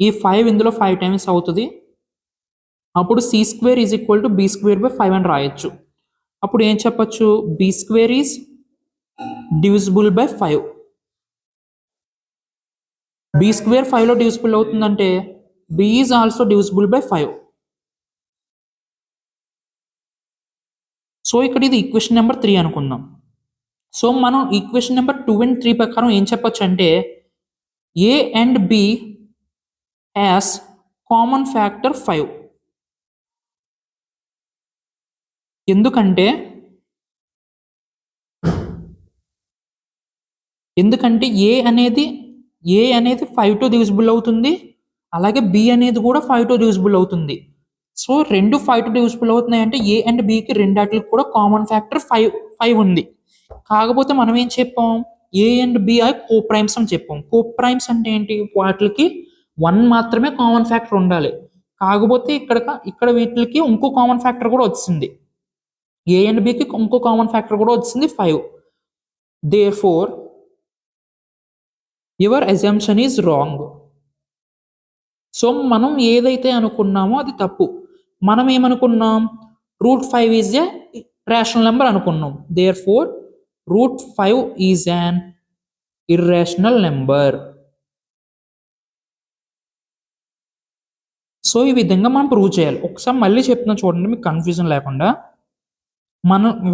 ఈ 5 ఇందులో 5 times అవుతుంది. అప్పుడు c square is equal to b square by 5 అని రాయొచ్చు. అప్పుడు ఏం చెప్పచ్చు? b square is divisible by 5. b square 5లో డివిజిబుల్ అవుతుందంటే b is also divisible by 5. So ఇక్కడ ఇది ఈక్వేషన్ నెంబర్ 3 అనుకుందాం. సో మనం ఈక్వేషన్ నెంబర్ 2 అండ్ 3 ప్రకారం ఏం చెప్పొచ్చు అంటే ఏ and be as common factor 5. ఎందుకంటే ఏ అనేది 5తో డివిజిబుల్ అవుతుంది, అలాగే బి అనేది కూడా 5తో డివిజిబుల్ అవుతుంది. సో రెండు 5తో డివిజిబుల్ అవుతున్నాయి అంటే ఏ అండ్ బికి రెండాటికి కూడా కామన్ ఫ్యాక్టర్ 5 ఉంది. కాకపోతే మనం ఏం చెప్పాం, a and b are coprimes అని చెప్పాం. కో ప్రైమ్స్ అంటే ఏంటి, వాటికి 1 మాత్రమే కామన్ ఫ్యాక్టర్ ఉండాలి. కాకపోతే ఇక్కడ వీటికి ఇంకో కామన్ ఫ్యాక్టర్ కూడా వచ్చింది. ఏ అండ్ బికి ఇంకో కామన్ ఫ్యాక్టర్ కూడా వచ్చింది 5. Therefore, your assumption is wrong. So మనం ఏదైతే అనుకున్నామో అది తప్పు. మనం ఏమనుకున్నాం, √5 ఈజ్ ఏ రేషనల్ నెంబర్ అనుకున్నాం. Therefore, √5 is an irrational number. So ఈ విధంగా మనం ప్రూవ్ చేయాలి. ఒకసారి మళ్ళీ చెప్తున్నా చూడండి, మీకు కన్ఫ్యూజన్ లేకుండా.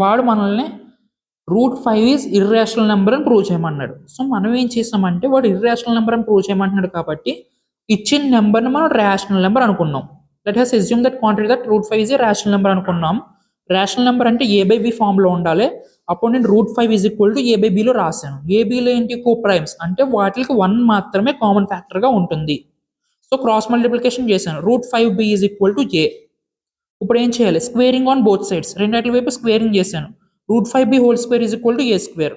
వాడు మనల్ని √5 ఈజ్ ఇర్రేషనల్ నెంబర్ అని ప్రూవ్ చేయమన్నాడు. సో మనం ఏం చేసామంటే, వాడు ఇర్రేషనల్ నెంబర్ అని ప్రూవ్ చేయమంటున్నాడు కాబట్టి ఇచ్చిన నెంబర్ని మనం రేషనల్ నెంబర్ అనుకున్నాం. Let has assume that country that √5 is a rational number అనుకున్నాం. రేషనల్ నెంబర్ అంటే a/b ఫామ్లో ఉండాలి. అప్పుడు నేను √5 ఈజ్ ఈక్వల్ టు a/bలో రాశాను. a/bలో ఏంటి, కో ప్రైమ్స్ అంటే వాటికి 1 మాత్రమే కామన్ ఫ్యాక్టర్గా ఉంటుంది. సో క్రాస్ మల్టిప్లికేషన్ చేశాను. √5b is equal to a. ఇప్పుడు ఏం చేయాలి, స్క్వేరింగ్ ఆన్ బోత్ సైడ్స్, రెండట్ల వైపు స్క్వేరింగ్ చేశాను. √5b whole square is equal to a square.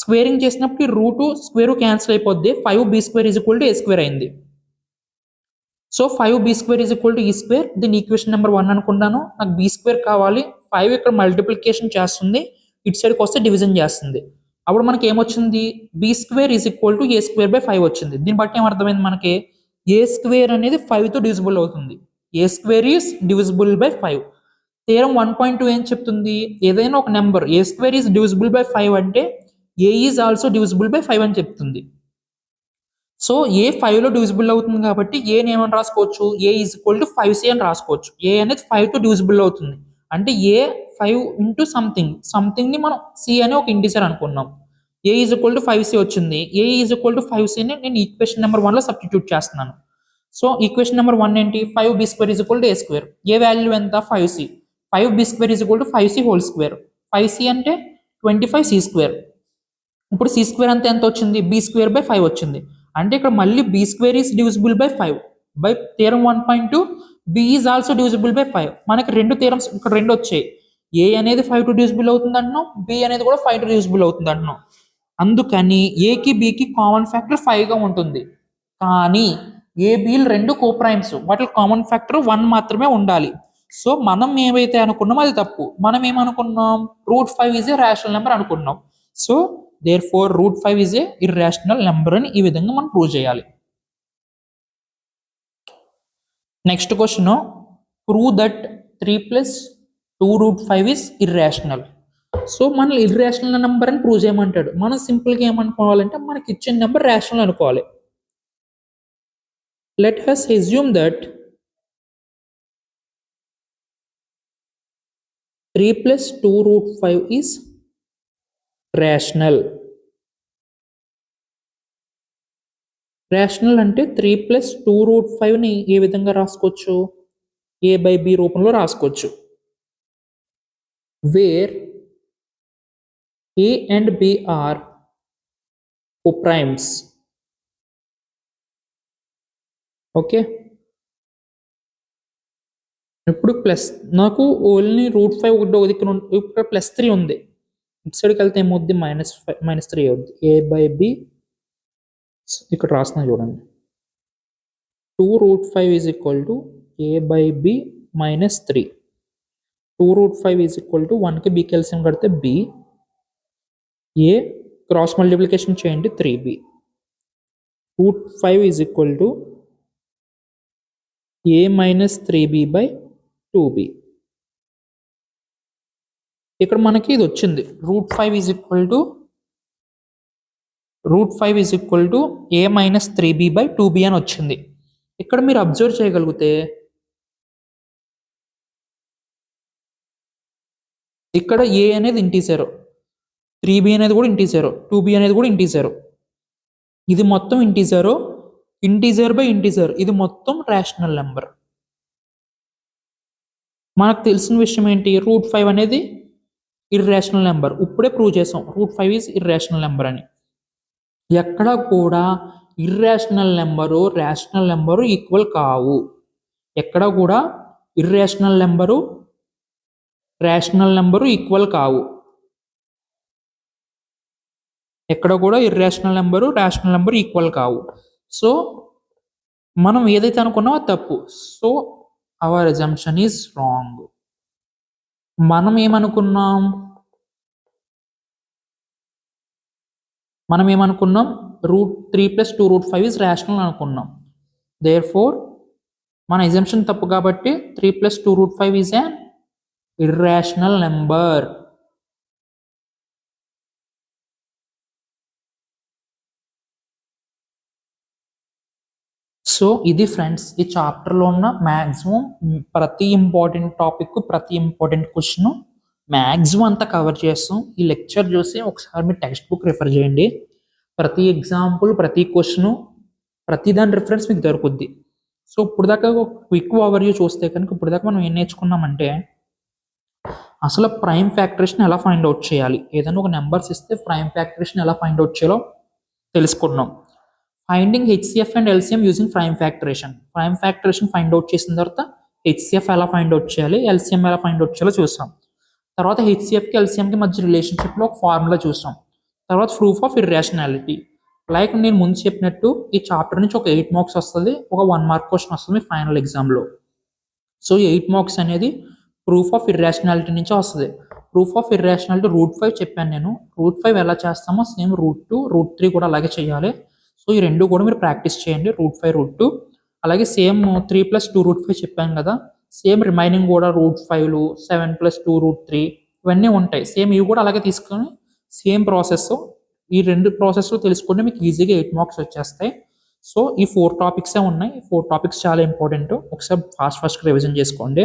Squaring చేసినప్పుడు ఈ రూటు స్క్వేర్ క్యాన్సిల్ అయిపోద్ది. 5b square is equal to a square అయింది. So 5b square is equal to ఈ స్క్వేర్. దీని equation number 1 అనుకున్నాను. నాకు b స్క్వేర్ కావాలి. 5 ఇక్కడ మల్టిప్లికేషన్ చేస్తుంది, ఇటు సైడ్కి వస్తే డివిజన్ చేస్తుంది. అప్పుడు మనకి ఏమొచ్చింది, b square is equal to a square by 5 వచ్చింది. దీన్ని బట్టి ఏమర్థమైంది మనకి, a స్క్వేర్ అనేది 5తో డివిజిబుల్ అవుతుంది. a square is divisible by 5. Theorem 1.2 ఏం చెప్తుంది, ఏదైనా ఒక number a square is divisible by 5 అంటే a is also divisible by 5 అని చెప్తుంది. సో ఏ 5లో డివిజిబుల్ అవుతుంది కాబట్టి ఏని ఏమని రాసుకోవచ్చు, ఏ ఈజ్ ఈక్వల్ టు 5c అని రాసుకోవచ్చు. ఏ అనేది 5తో డివిజిబుల్ అవుతుంది అంటే ఏ 5 ఇంటూ సంథింగ్ని మనం సి అనే ఒక ఇంటిజర్ అనుకున్నాం. ఏ ఈజ్ ఈక్వల్ టు 5c వచ్చింది. ఏ ఈజ్ ఈక్వల్ టు 5cని నేను ఈక్వేషన్ నెంబర్ 1లో సబ్స్టిట్యూట్ చేస్తున్నాను. సో ఈక్వేషన్ నెంబర్ 1 ఏంటి, 5b square is equal to a square. A value ఎంత, 5c. 5b square is equal to 5c whole square. 5c అంటే 25c square. ఇప్పుడు c square అంతా ఎంత వచ్చింది, b స్క్వేర్ బై 5 వచ్చింది. అంటే ఇక్కడ మళ్ళీ b square is divisible by 5 by theorem 1.2 b is also divisible by 5. మనకి రెండు థీరమ్స్ ఇక్కడ రెండు వచ్చాయి. a అనేది 5తో డివిజిబుల్ అవుతుంది అంటున్నాం, b అనేది కూడా 5తో డివిజిబుల్ అవుతుంది అంటున్నాం. అందుకని ఏకి బికి కామన్ ఫ్యాక్టర్ 5గా ఉంటుంది. కానీ ఏ బిలు రెండు కో ప్రైమ్స్, వాటి కామన్ ఫ్యాక్టర్ 1 మాత్రమే ఉండాలి. సో మనం ఏవైతే అనుకున్నామో అది తప్పు. మనం ఏమనుకున్నాం, √5 ఈజ్ ఏ రేషనల్ నెంబర్ అనుకున్నాం. So therefore √5 is a irrational number అని ఈ విధంగా మనం ప్రూవ్ చేయాలి. Next question, prove that 3 + 2√5 is irrational. So మనం ఇర్రేషనల్ నెంబర్ అని ప్రూవ్ చేయమంటాడు. మనం సింపుల్గా ఏమనుకోవాలంటే మనకి ఇచ్చిన నెంబర్ రేషనల్ అనుకోవాలి. Let us assume that 3 + 2√5 is rational. Rational అంటే 3 + 2√5ని ఏ విధంగా రాసుకోవచ్చు, a/b రూపంలో రాసుకోవచ్చు. Where a and b are coprimes. Okay, ఇప్పుడు ప్లస్ నాకు ఓన్లీ √5 ఒకటి దిక్కున, ఇక్కడ +3 ఉంది. ఇటు సైడ్కి వెళ్తే ఏమవుద్ది, -3 అవుద్ది. a/b ఇక్కడ రాస్తున్నా చూడండి, 2√5 is equal to a/b -3. 2√5 is equal to 1కి bకి ఎల్సిఎం కడితే b, a క్రాస్ మల్టిప్లికేషన్ చేయండి 3b. √5 is equal to a -3b by 2b. ఇక్కడ మనకి ఇది వచ్చింది, √5 is equal to a -3b by 2b అని వచ్చింది. ఇక్కడ మీరు అబ్జర్వ్ చేయగలిగితే ఇక్కడ a అనేది ఇంటీజర్, 3b అనేది కూడా ఇంటీజర్, 2b అనేది కూడా ఇంటీజర్. ఇది మొత్తం ఇంటీజర్ బై ఇంటీజర్, ఇది మొత్తం రేషనల్ నెంబర్. మనకు తెలిసిన విషయం ఏంటి, √5 అనేది ఇర్రేషనల్ నెంబర్. ఇప్పుడే ప్రూవ్ చేసాం √5 ఈజ్ ఇర్రేషనల్ నెంబర్ అని. ఎక్కడ కూడా irrational number rational number equal కావు. ఎక్కడ కూడా irrational number rational number equal కావు. ఎక్కడ కూడా irrational number rational number equal కావు. సో మనం ఏదైతే అనుకున్నామో అది తప్పు. So our assumption is wrong. మనం ఏమనుకున్నాం √3 + 2√5 ఈజ్ రేషనల్ అనుకున్నాం. దేర్ ఫోర్ మన ఎగ్జామ్షన్ తప్పు కాబట్టి 3 + 2√5 is an irrational number. So ఇది ఫ్రెండ్స్ ఈ చాప్టర్లో ఉన్న మ్యాక్సిమం ప్రతి ఇంపార్టెంట్ టాపిక్ ప్రతి ఇంపార్టెంట్ క్వశ్చన్ మ్యాక్సిమం అంతా కవర్ చేస్తాం. ఈ లెక్చర్ చూసి ఒకసారి మీరు టెక్స్ట్ బుక్ రిఫర్ చేయండి. ప్రతి ఎగ్జాంపుల్ ప్రతి క్వశ్చన్ ప్రతి దాని రిఫరెన్స్ మీకు దొరుకుద్ది. సో ఇప్పుడు దాకా క్విక్ ఓవర్వ్యూ చూస్తే కనుక ఇప్పుడు దాకా మనం ఏం నేర్చుకున్నామంటే అసలు ప్రైమ్ ఫ్యాక్టరేషన్ ఎలా ఫైండ్ అవుట్ చేయాలి, ఏదైనా ఒక నెంబర్స్ ఇస్తే ప్రైమ్ ఫ్యాక్టరేషన్ ఎలా ఫైండ్ అవుట్ చేయాలో తెలుసుకున్నాం. Finding HCF and LCM using prime factorisation. Prime factorisation find out చేసిన తర్వాత హెచ్సిఎఫ్ ఎలా ఫైండ్ అవుట్ చేయాలి, ఎల్సిఎం ఎలా ఫైండ్ అవుట్ చేయాలో చూసాం. తర్వాత హెచ్సిఎఫ్కి ఎల్సిఎంకి మధ్య రిలేషన్షిప్లో ఒక ఫార్ములా చూసాం. తర్వాత ప్రూఫ్ ఆఫ్ ఇర్రేషనాలిటీ. లైక్ నేను ముందు చెప్పినట్టు ఈ చాప్టర్ నుంచి ఒక 8 మార్క్స్ వస్తుంది, ఒక 1 మార్క్ క్వశ్చన్ వస్తుంది ఫైనల్ ఎగ్జామ్లో. సో 8 మార్క్స్ అనేది ప్రూఫ్ ఆఫ్ ఇర్రేషనాలిటీ నుంచి వస్తుంది. ప్రూఫ్ ఆఫ్ ఇర్రేషనాలిటీ √5 చెప్పాను నేను. √5 ఎలా చేస్తామో సేమ్ √2 √3 కూడా అలాగే చేయాలి. సో ఈ రెండు కూడా మీరు ప్రాక్టీస్ చేయండి, √5 √2. అలాగే సేమ్ 3 + 2√5 చెప్పాను కదా, సేమ్ రిమైనింగ్ కూడా √5 7 + 2 √3 ఇవన్నీ ఉంటాయి. సేమ్ ఇవి కూడా అలాగే తీసుకొని సేమ్ ప్రాసెస్ ఈ రెండు ప్రాసెస్లో తెలుసుకుంటే మీకు ఈజీగా 8 మార్క్స్ వచ్చేస్తాయి. సో ఈ 4 టాపిక్సే ఉన్నాయి. 4 టాపిక్స్ చాలా ఇంపార్టెంట్. ఒకసారి ఫాస్ట్గా రివిజన్ చేసుకోండి.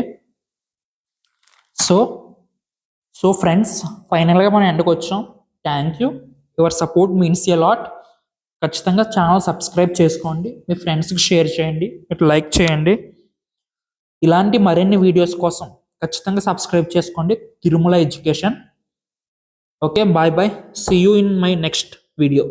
సో ఫ్రెండ్స్ ఫైనల్గా మనం ఎండ్కి వచ్చాం. Thank you. Your support means a lot. ఖచ్చితంగా ఛానల్ సబ్స్క్రైబ్ చేసుకోండి, మీ ఫ్రెండ్స్కి షేర్ చేయండి, ఇట్లా లైక్ చేయండి. ఇలాంటి మరిన్ని వీడియోస్ కోసం ఖచ్చితంగా సబ్స్క్రైబ్ చేసుకోండి Tirumala education. Okay, bye bye. See you in my next video.